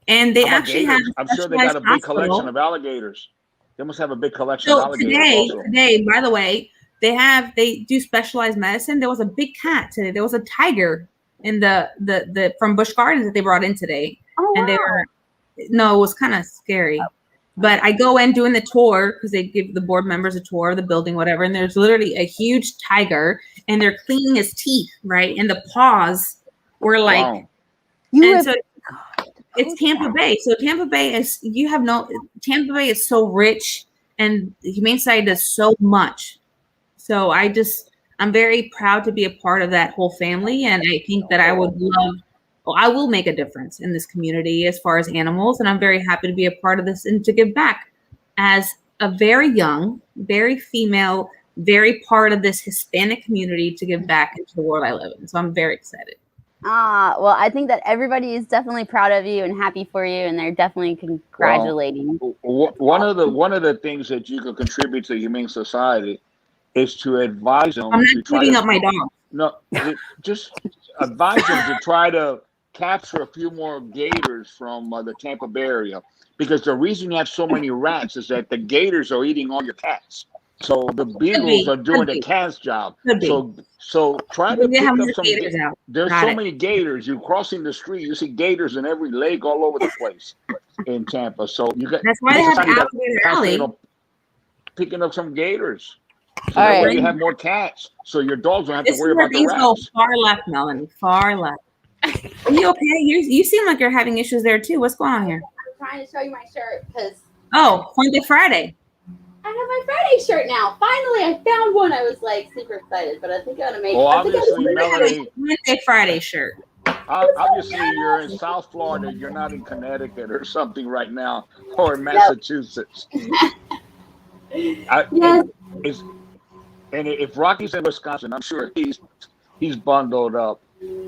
they actually have. I'm sure they got a big collection of alligators. They must have a big collection of alligators. Today, by the way, they do specialized medicine. There was a big cat today. There was a tiger in the from Busch Gardens that they brought in today. Oh, and wow. it was kind of scary. But I go in doing the tour because they give the board members a tour of the building, whatever. And there's literally a huge tiger, and they're cleaning his teeth, right? And the paws were like, wow. It's Tampa Bay. So Tampa Bay Tampa Bay is so rich, and the Humane Society does so much. So I'm very proud to be a part of that whole family. And I think that I will make a difference in this community as far as animals. And I'm very happy to be a part of this and to give back as a very young, very female, very part of this Hispanic community, to give back into the world I live in. So I'm very excited. Well, I think that everybody is definitely proud of you and happy for you, and they're definitely congratulating. One of the things that you can contribute to the Humane Society is to advise them. I'm not giving up my dog. No, just advise them to try to capture a few more gators from the Tampa Bay area, because the reason you have so many rats is that the gators are eating all your cats. So the beagles are doing the cat's job. So try to pick up some gators out. There's so many gators. You're crossing the street, you see gators in every lake all over the place in Tampa. So that's why they have alligator alley. Picking up some gators. So all that way right. you have more cats. So your dogs don't have to worry about the rats. Go far left, Melanie. Far left. Are you okay? You seem like you're having issues there too. What's going on here? I'm trying to show you my shirt because Fuente Friday. I have my Friday shirt now. Finally, I found one. I was like super excited, but I think I'm gonna make. Obviously, Melanie. Fuente Friday shirt. Obviously, you're in South Florida. You're not in Connecticut or something right now, or in Massachusetts. Yes. And if Rocky's in Wisconsin, I'm sure he's bundled up.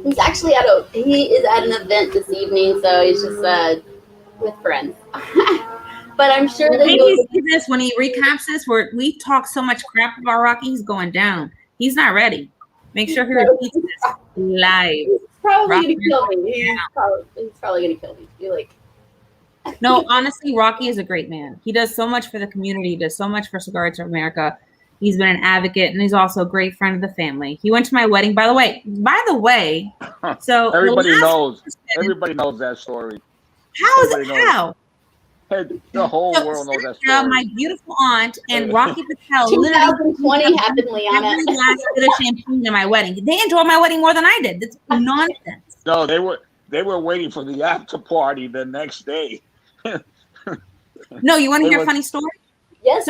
He's actually he is at an event this evening, so he's just with friends. But I'm sure that you see this when he recaps this, where we talk so much crap about Rocky, he's going down. He's not ready. Make sure he repeats this live. He's probably gonna kill me. He's probably gonna kill me. You're like. No, honestly, Rocky is a great man. He does so much for the community. He does so much for Cigar Arts of America. He's been an advocate, and he's also a great friend of the family. He went to my wedding, by the way. So everybody knows that story. How is it? How? The whole world knows that story. My beautiful aunt and Rocky Patel 2020 happened, Liana. Every last bit of champagne at my wedding. They enjoyed my wedding more than I did. It's nonsense. No, they were waiting for the after party the next day. No, you want to hear a funny story? Yes.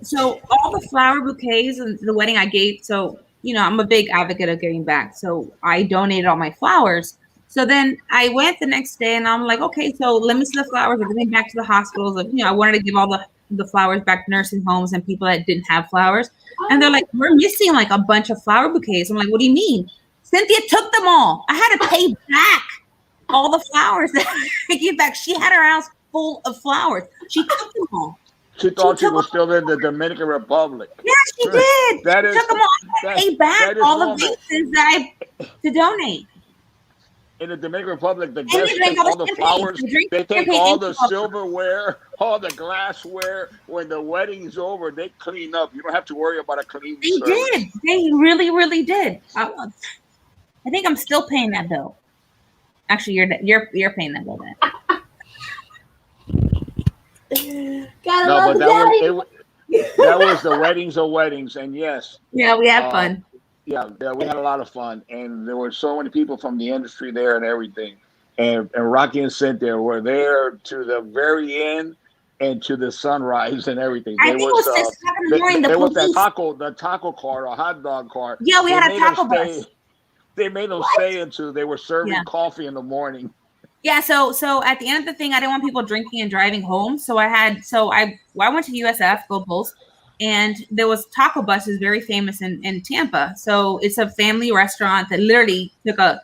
So all the flower bouquets and the wedding I gave. So I'm a big advocate of giving back. So I donated all my flowers. So then I went the next day and I'm like, okay, so let me see the flowers. I'm going back to the hospitals. I wanted to give all the flowers back to nursing homes and people that didn't have flowers. And they're like, we're missing like a bunch of flower bouquets. I'm like, what do you mean? Cynthia took them all. I had to pay back all the flowers that I gave back. She had her house full of flowers. She took them all. She thought she was still in the Dominican Republic. Yeah, she did. That she is took them all. pay back all the bases that to donate. In the Dominican Republic, the guests take all the flowers, they take all the silverware, all the glassware. When the wedding's over, they clean up. You don't have to worry about a clean service. Did. They really, really did. I think I'm still paying that bill. Actually, you're paying that bill then. That was the weddings of weddings, and yes. Yeah, we had fun. Yeah, we had a lot of fun, and there were so many people from the industry there and everything. And Rocky and Cynthia were there to the very end and to the sunrise and everything. I think it was 6 o'clock in the morning. There was the taco car, a hot dog car. Yeah, we had a taco bus. They made them stay until they were serving coffee in the morning. Yeah, so at the end of the thing, I didn't want people drinking and driving home. So I went to USF, go Bulls. And there was taco buses, very famous in Tampa. So it's a family restaurant that literally took a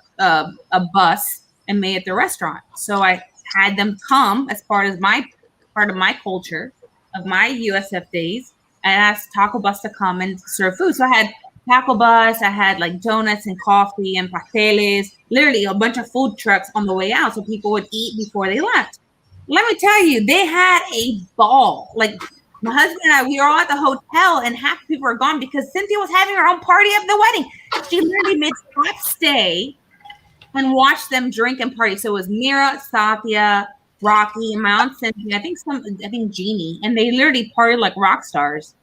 bus and made it the restaurant. So I had them come as part of my culture of my USF days. I asked taco bus to come and serve food. So I had taco bus. I had like donuts and coffee and pasteles. Literally a bunch of food trucks on the way out, so people would eat before they left. Let me tell you, they had a ball. Like. My husband and I, we were all at the hotel, and half the people were gone because Cynthia was having her own party at the wedding. She literally made stop stay and watched them drink and party. So it was Mira, Satya, Rocky, and my aunt Cynthia. I think Jeannie, and they literally partied like rock stars.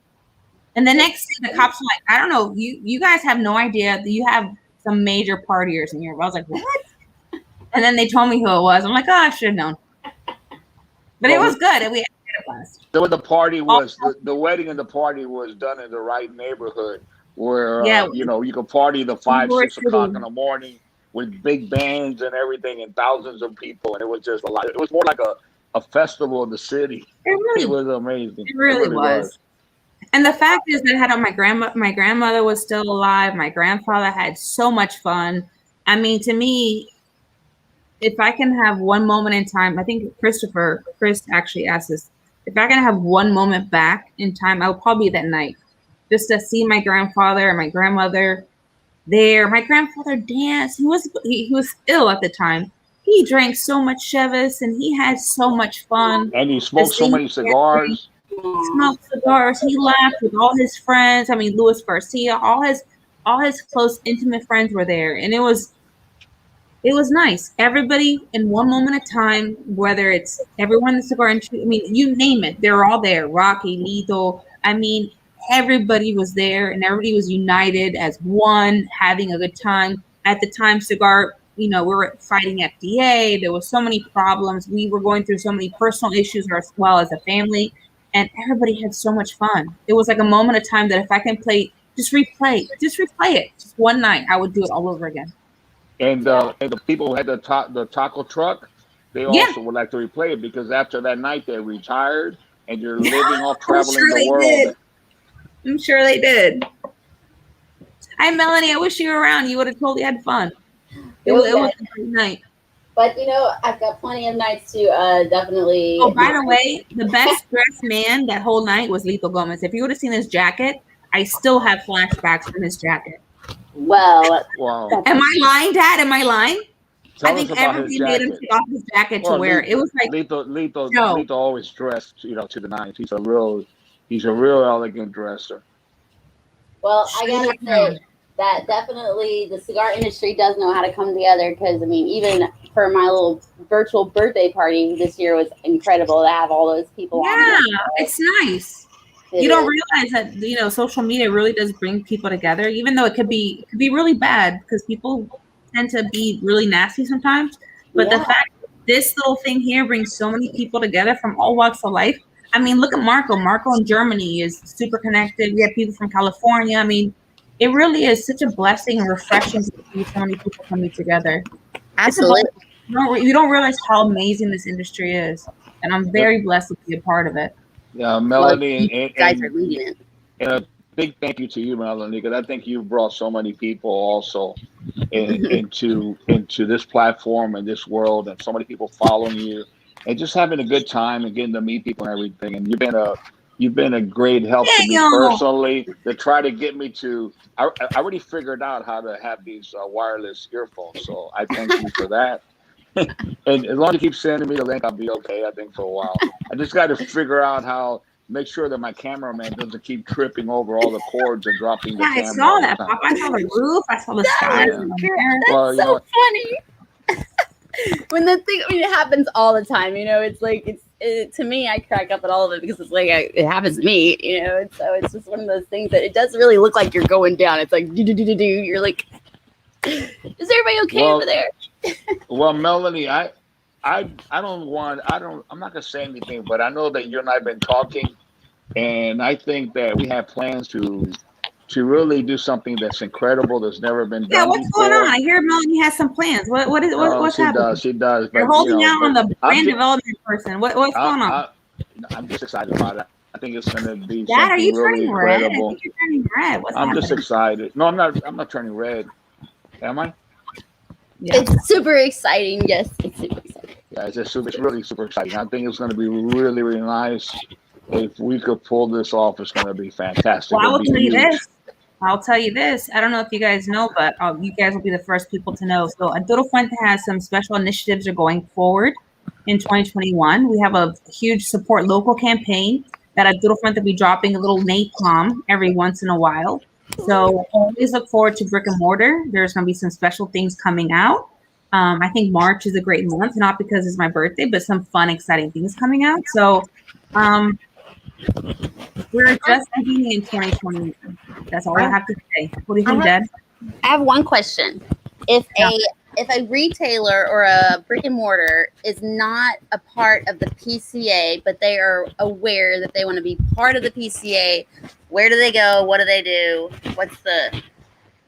And the next day, the cops were like, "I don't know, you guys have no idea that you have some major partiers in here." I was like, "What?" And then they told me who it was. I'm like, "Oh, I should have known." But it was good, and we. So the party was the wedding and the party was done in the right neighborhood where you could party the 5-6 o'clock in the morning with big bands and everything and thousands of people, and it was just a lot. It was more like a festival in the city. It was amazing. It really was. And the fact is that I had my grandmother was still alive. My grandfather had so much fun. I mean, to me, if I can have one moment in time, I think Chris actually asked this. If I can have one moment back in time, I would probably be that night, just to see my grandfather and my grandmother there. My grandfather danced. He was ill at the time. He drank so much Chivas and he had so much fun. And he smoked so many cigars. He smoked cigars. He laughed with all his friends. I mean, Luis Garcia, all his close, intimate friends were there, and it was nice. Everybody in one moment of time, whether it's everyone in the cigar industry, I mean, you name it, they're all there. Rocky, Lito, I mean, everybody was there and everybody was united as one, having a good time. At the time, cigar, we were fighting FDA. There was so many problems. We were going through so many personal issues as well as a family, and everybody had so much fun. It was like a moment of time that if I can just replay it. Just one night, I would do it all over again. And the people who had the taco truck, they also would like to replay it because after that night they retired and you're living off traveling the world. I'm sure they did. Hi, Melanie. I wish you were around. You would have totally had fun. It was a great night. But I've got plenty of nights to definitely. Oh, by the way, the best dressed man that whole night was Lito Gomez. If you would have seen his jacket, I still have flashbacks from his jacket. Well, wow. Am I lying, Dad? Am I lying? Tell I think everybody made him take off his jacket to wear. It was like Lito always dressed, to the nines. He's a real elegant dresser. Well, I gotta say that definitely the cigar industry does know how to come together because even for my little virtual birthday party this year was incredible to have all those people. Yeah, it's nice. You don't realize that social media really does bring people together, even though it could be really bad because people tend to be really nasty sometimes. But the fact that this little thing here brings so many people together from all walks of life. I mean, look at Marco. Marco in Germany is super connected. We have people from California. I mean, it really is such a blessing and refreshing to see so many people coming together. Absolutely. You don't realize how amazing this industry is, and I'm very blessed to be a part of it. Yeah, Melanie, you guys are leading it. And a big thank you to you, Melanie, because I think you've brought so many people also into this platform and this world, and so many people following you, and just having a good time and getting to meet people and everything. And you've been You've been a great help to me Damn. personally to try to get me to. I already figured out how to have these wireless earphones, so I thank you for that. And as long as you keep sending me the link, I'll be okay. I think for a while. I just got to figure out how make sure that my cameraman doesn't keep tripping over all the cords and dropping the Yeah, I camera saw all the that, time. Pop. I saw the roof. I saw the sky. Yeah. That's Well, you so know, funny. When the thing, I mean, it happens all the time. You know, it's like to me, I crack up at all of it because it's like it happens to me. You know, and so it's just one of those things that it does really look like you're going down. It's like do do do do do. You're like, is everybody okay over there? Well, Melanie, I'm not gonna say anything, but I know that you and I have been talking, and I think that we have plans to really do something that's incredible, that's never been done what's before. going on? I hear Melanie has some plans. What's happening? She does. You're But holding out on the brand just, development person. What's going on? I'm just excited about it. I think it's going to be Dad, are something you really turning red? I incredible. think you're turning red. What's I'm happening? just excited. No, I'm not. I'm not turning red. Am I? Yeah. It's super exciting. Yes, it's super exciting. Yeah, it's really super exciting. I think it's going to be really, really nice. If we could pull this off, it's going to be fantastic. Well, I will It'll be tell you huge. this. I'll tell you this. I don't know if you guys know, but you guys will be the first people to know. So Arturo Fuente has some special initiatives are going forward in 2021. We have a huge support local campaign that Arturo Fuente will be dropping a little napalm every once in a while. So always look forward to brick and mortar. There's going to be some special things coming out. I think March is a great month, not because it's my birthday, but some fun, exciting things coming out. So we're just beginning in 2021. That's all I have to say. What do you think, Dad? I have one question. If a retailer or a brick and mortar is not a part of the PCA, but they are aware that they want to be part of the PCA, where do they go? What do they do? What's the...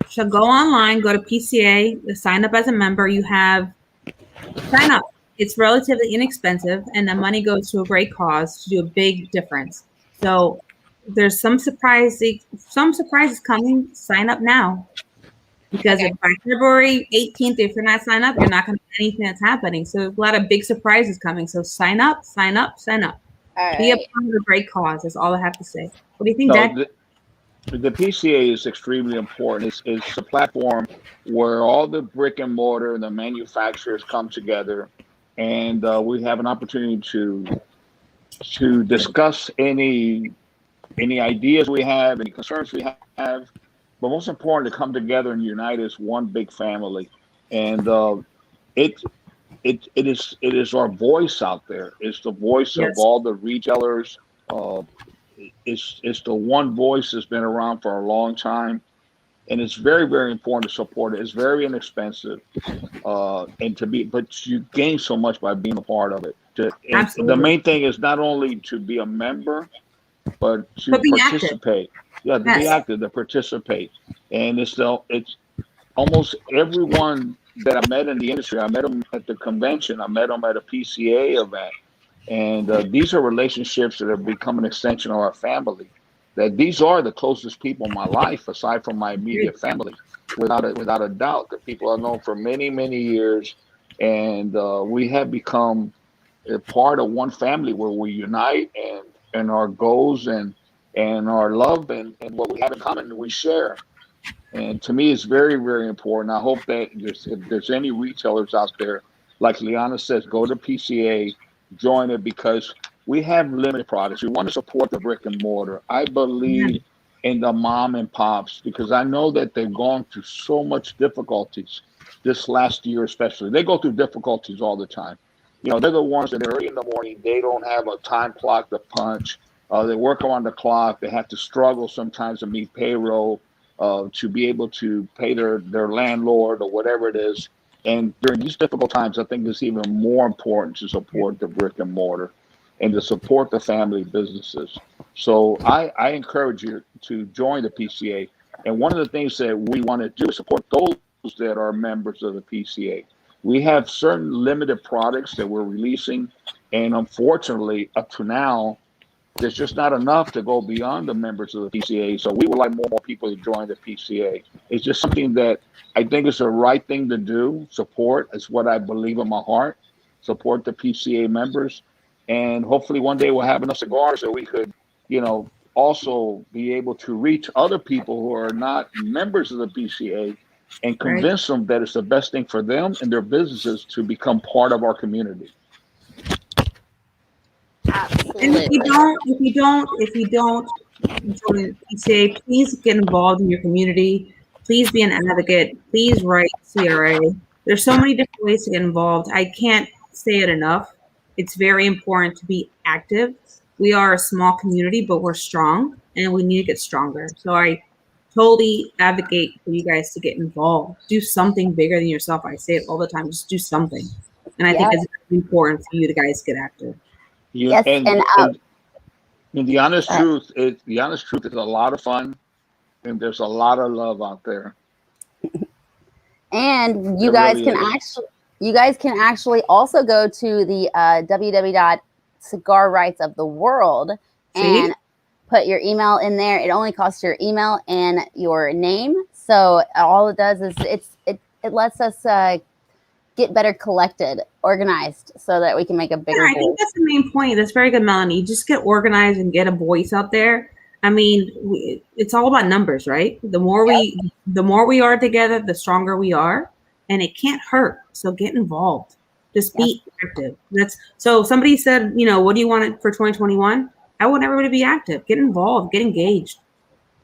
So go online, go to PCA, sign up as a member. Sign up. It's relatively inexpensive, and the money goes to a great cause to do a big difference. So there's some surprises coming. Sign up now. Because if by February 18th, if you're not signed up, you're not going to get anything that's happening. So there's a lot of big surprises coming. So sign up, sign up, sign up. All Be a right. part of a great cause. That's all I have to say. What do you think, Dad? The PCA is extremely important. It's a platform where all the brick and mortar and the manufacturers come together, and we have an opportunity to discuss any ideas we have, any concerns we have, but most important to come together and unite as one big family. And it is our voice out there. It's the voice of all the retailers. It's the one voice that's been around for a long time, and it's very, very important to support it. It's very inexpensive, but you gain so much by being a part of it. The main thing is not only to be a member, but to participate. Active. Yeah, to be active, to participate. And it's almost everyone that I met in the industry. I met them at the convention. I met them at a PCA event. And these are relationships that have become an extension of our family. That these are the closest people in my life, aside from my immediate family, without a doubt. The people I've known for many, many years, and we have become a part of one family where we unite and our goals and our love and what we have in common we share. And to me, it's very, very important. I hope that if there's any retailers out there, like Liana says, go to PCA, join it, because we have limited products. We want to support the brick and mortar. I believe in the mom and pops because I know that they've gone through so much difficulties this last year, especially. They go through difficulties all the time. You know, they're the ones that are early in the morning. They don't have a time clock to punch. They work around the clock. They have to struggle sometimes to meet payroll, to be able to pay their landlord or whatever it is. And during these difficult times, I think it's even more important to support the brick and mortar and to support the family businesses. So I encourage you to join the PCA. And one of the things that we want to do is support those that are members of the PCA. We have certain limited products that we're releasing. And unfortunately, up to now, there's just not enough to go beyond the members of the PCA. So we would like more people to join the PCA. It's just something that I think is the right thing to do. Support is what I believe in my heart. Support the PCA members. And hopefully one day we'll have enough cigars that we could, also be able to reach other people who are not members of the BCA and convince them that it's the best thing for them and their businesses to become part of our community. Absolutely. And if you don't join PCA, please get involved in your community. Please be an advocate. Please write CRA. There's so many different ways to get involved. I can't say it enough. It's very important to be active. We are a small community, but we're strong, and we need to get stronger. So I totally advocate for you guys to get involved. Do something bigger than yourself. I say it all the time. Just do something. And I think it's very important for you to guys get active. Yes, and the honest truth is a lot of fun, and there's a lot of love out there. And you guys can actually also go to the www.cigarrightsoftheworld and put your email in there. It only costs your email and your name. So all it does is it lets us get better collected, organized, so that we can make a bigger. I think that's the main point. That's very good, Melanie. Just get organized and get a voice out there. I mean, it's all about numbers, right? The more we are together, the stronger we are, and it can't hurt. So get involved. Just be active. So somebody said, what do you want for 2021? I want everybody to be active. Get involved. Get engaged.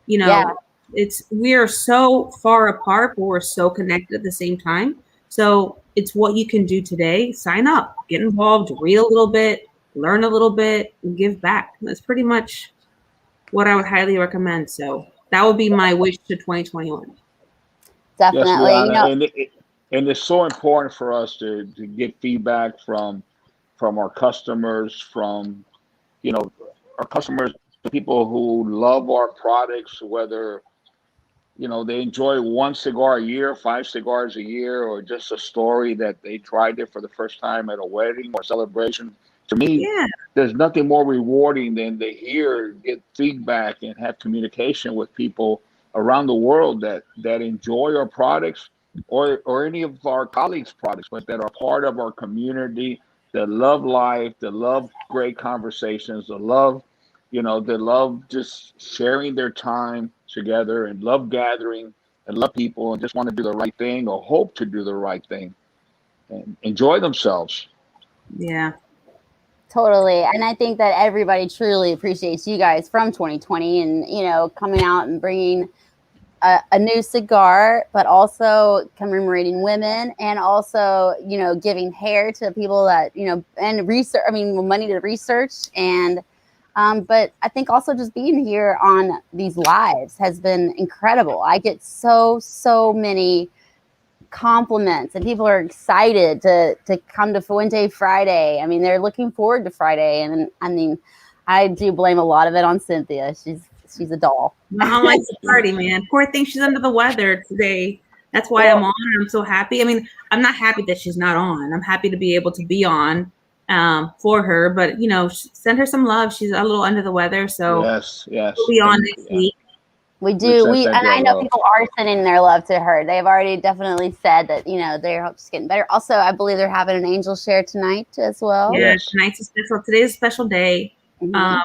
We are so far apart, but we're so connected at the same time. So it's what you can do today. Sign up, get involved, read a little bit, learn a little bit, and give back. That's pretty much what I would highly recommend. So that would be my wish to 2021. Definitely. Yes, and it's so important for us to get feedback from our customers, from our customers, the people who love our products, whether they enjoy one cigar a year, 5 cigars a year, or just a story that they tried it for the first time at a wedding or celebration. To me, there's nothing more rewarding than to get feedback and have communication with people around the world that enjoy our products or any of our colleagues' products, but that are part of our community, that love life, that love great conversations, that love just sharing their time together and love gathering and love people and just want to do the right thing or hope to do the right thing and enjoy themselves. Yeah. Totally. And I think that everybody truly appreciates you guys from 2020 and, coming out and bringing a new cigar, but also commemorating women and also, giving hair to people that, and research, money to research. And, but I think also just being here on these lives has been incredible. I get so many compliments and people are excited to come to Fuente Friday. They're looking forward to Friday. And I do blame a lot of it on Cynthia. She's a doll. Mom likes to party, man. Poor thing, she's under the weather today. That's why I'm on. I'm so happy. I'm not happy that she's not on. I'm happy to be able to be on for her, but send her some love. She's a little under the weather, so yes, we'll be on next week. We do. And I know people are sending their love to her. They've already definitely said that, they're just getting better. Also, I believe they're having an angel share tonight as well. Yeah, tonight's a special. Today's a special day. Mm-hmm.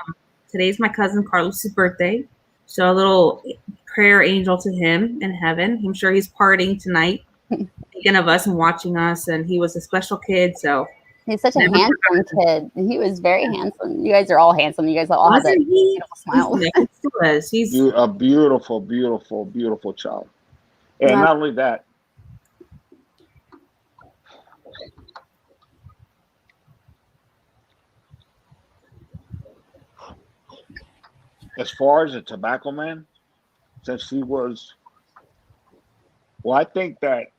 Today's my cousin Carlos's birthday. So a little prayer angel to him in heaven. I'm sure he's partying tonight, thinking of us and watching us. And he was a special kid. So he's such a handsome kid. He was very handsome. You guys are all handsome. You guys all have that beautiful smile. He's a beautiful, beautiful, beautiful child. And not only that, as far as a tobacco man, since he was, I think that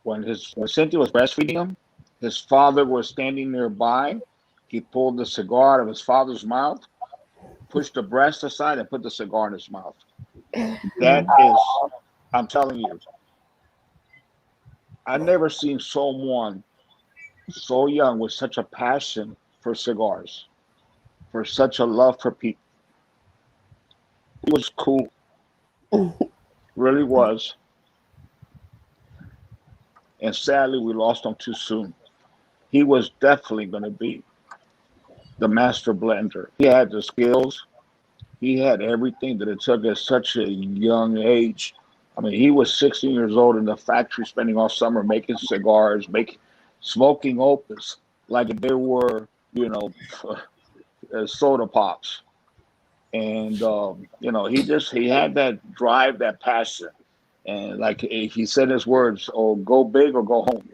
when Cynthia was breastfeeding him, his father was standing nearby. He pulled the cigar out of his father's mouth, pushed the breast aside, and put the cigar in his mouth. That is, I'm telling you, I've never seen someone so young with such a passion for cigars, for such a love for people. He was cool. Really was. And sadly, we lost him too soon. He was definitely going to be the master blender. He had the skills. he had everything that it took at such a young age. I mean, he was 16 years old in the factory, spending all summer making cigars, making smoking opus like they were, you know, soda pops. And he had that drive, that passion, and like he said his words, "Oh, go big or go home."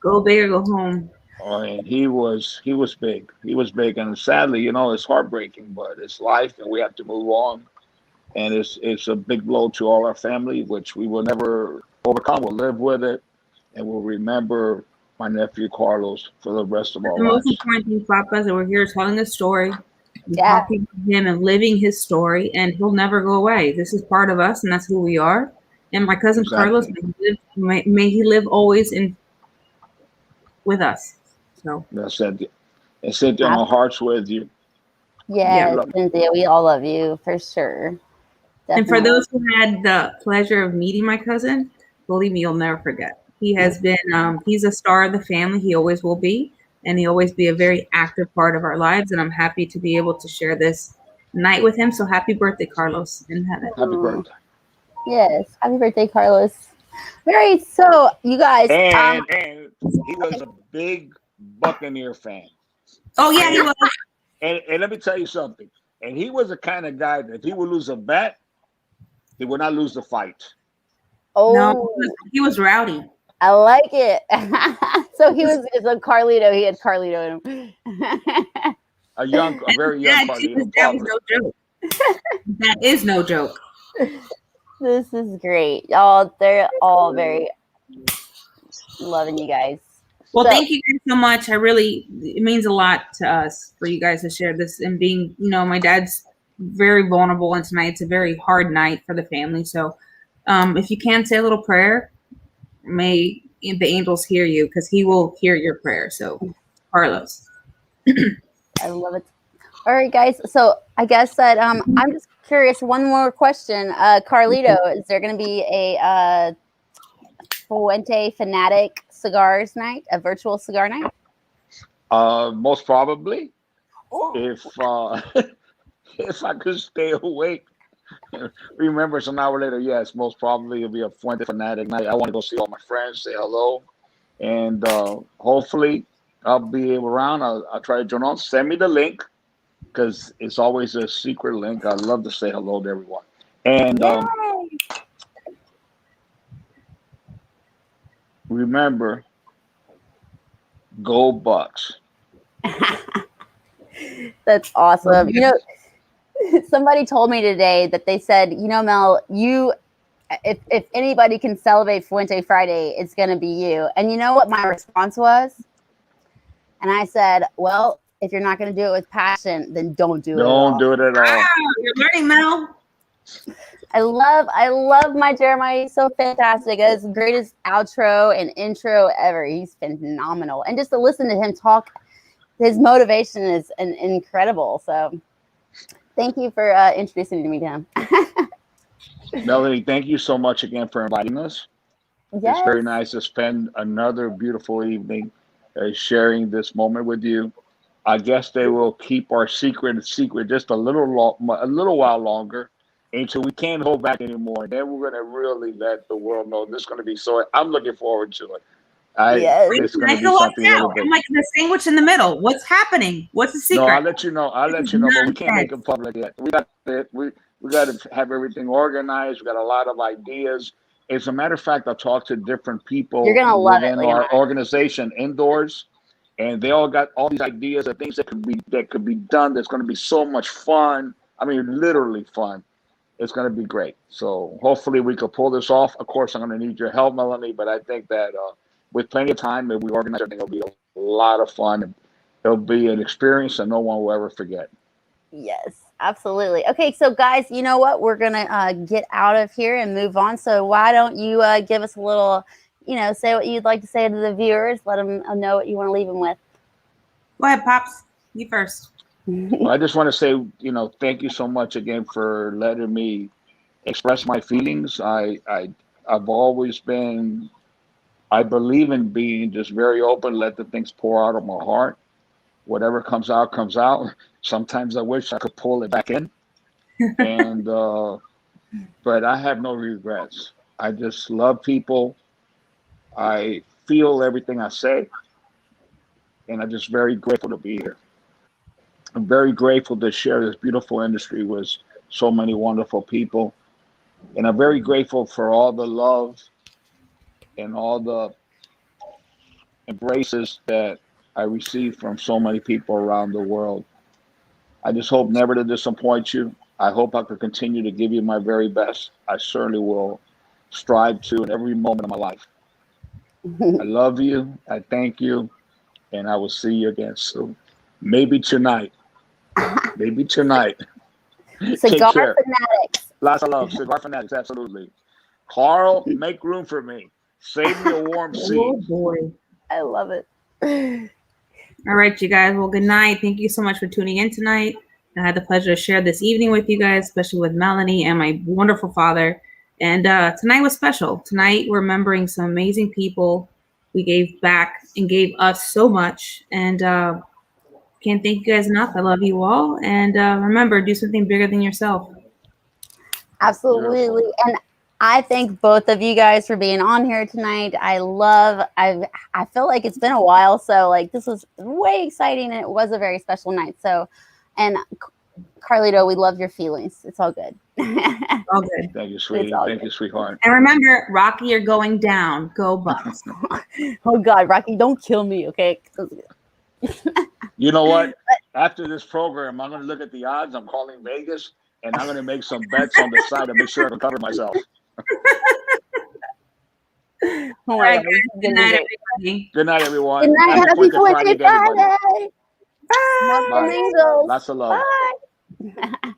Go big or go home. And he was big. He was big, and sadly, it's heartbreaking, but it's life, and we have to move on. And it's a big blow to all our family, which we will never overcome. We'll live with it, and we'll remember my nephew Carlos for the rest of our The most lives. important thing, Papa, is that we're here telling the story, and Yeah. talking to him and living his story, and he'll never go away. This is part of us, and that's who we are. And my cousin Carlos, Exactly. may he live always with us. So That's it. And Cynthia, my heart's with you. yeah. Yes, Cynthia, we all love you for sure. And for Definitely. those who had the pleasure of meeting my cousin, believe me, you'll never forget. He has been, he's a star of the family. He always will be. And he'll always be a very active part of our lives. And I'm happy to be able to share this night with him. So happy birthday, Carlos, in heaven. Happy birthday. Yes, happy birthday, Carlos. Very so, you guys. And he was a big Buccaneer fan. Oh, yeah, he was. And let me tell you something. And he was the kind of guy that if he would lose a bet, he would not lose the fight. Oh, No, he was rowdy. I like it. So so Carlito. He had Carlito in him. A very young Carlito. That was no joke. That is no joke. This is great. They're all very loving you guys. Well, thank you guys so much. It means a lot to us for you guys to share this, and being, my dad's very vulnerable, and tonight it's a very hard night for the family. So if you can say a little prayer, may the angels hear you, because he will hear your prayer. So Carlos. I love it. All right, guys. So I guess that I'm just curious. One more question. Carlito, is there going to be a Fuente Fanatic Cigars night, a virtual cigar night? Most probably. Ooh. If I could stay awake. Remember, it's an hour later. Yes, most probably it'll be a Fuente Fanatic night. I want to go see all my friends, say hello, and hopefully I'll be around. I'll try to join on. Send me the link, because it's always a secret link. I love to say hello to everyone. And remember, go Bucks. That's awesome. Somebody told me today that they said, Mel, if anybody can celebrate Fuente Friday, it's going to be you. And you know what my response was? And I said, well, if you're not going to do it with passion, then don't do it at all. Don't do it at all. Wow, you're learning, Mel. I love my Jeremiah. He's so fantastic. That's the greatest outro and intro ever. He's phenomenal. And just to listen to him talk, his motivation is incredible. So thank you for introducing me to him. Melanie, thank you so much again for inviting us. Yes. It's very nice to spend another beautiful evening sharing this moment with you. I guess they will keep our secret just a little while longer, until we can't hold back anymore. Then we're going to really let the world know. This is going to be so. I'm looking forward to it. It's going to be something really big. I'm like the sandwich in the middle. What's happening? What's the secret? No, I'll let you know. But we can't make it public yet. We got to have everything organized. We got a lot of ideas. As a matter of fact, I talked to different people within our organization indoors, and they all got all these ideas of things that could be done. That's going to be so much fun. I mean, literally fun. It's going to be great. So hopefully we could pull this off. Of course, I'm going to need your help, Melanie, but I think that with plenty of time, if we organize everything, it'll be a lot of fun. And it'll be an experience that no one will ever forget. Yes, absolutely. Okay, so guys, you know what? We're going to get out of here and move on. So why don't you give us a little, say what you'd like to say to the viewers. Let them know what you want to leave them with. Go ahead, Pops. You first. Well, I just want to say, thank you so much again for letting me express my feelings. I've always been, I believe in being just very open, let the things pour out of my heart. Whatever comes out, comes out. Sometimes I wish I could pull it back in. And but I have no regrets. I just love people. I feel everything I say, and I'm just very grateful to be here. I'm very grateful to share this beautiful industry with so many wonderful people, and I'm very grateful for all the love and all the embraces that I receive from so many people around the world. I just hope never to disappoint you. I hope I can continue to give you my very best. I certainly will strive to in every moment of my life. I love you. I thank you. And I will see you again soon. Maybe tonight. Maybe tonight. Take Cigar care. fanatics. Lots of love. Cigar fanatics, absolutely. Carl, make room for me. Save me a warm seat. Oh boy. I love it. All right, you guys. Well, good night. Thank you so much for tuning in tonight. I had the pleasure to share this evening with you guys, especially with Melanie and my wonderful father. And tonight was special. Tonight, we're remembering some amazing people. We gave back and gave us so much. And can't thank you guys enough. I love you all. And remember, do something bigger than yourself. Absolutely. Beautiful. And I thank both of you guys for being on here tonight. I feel like it's been a while, so like this was way exciting, and it was a very special night. So, and Carlito, we love your feelings. It's all good. All good. Thank you, sweetie. Thank you, sweetheart. And remember, Rocky, you're going down. Go Bucks. Oh God, Rocky, don't kill me, okay? You know what? After this program, I'm going to look at the odds. I'm calling Vegas, and I'm going to make some bets on the side to make sure I can cover myself. Oh All my right, God, guys. Good night, everybody. Good night, everyone. Good night. Happy Fuente to everybody. Friday. Bye. Love and angels. Lots of love. Bye.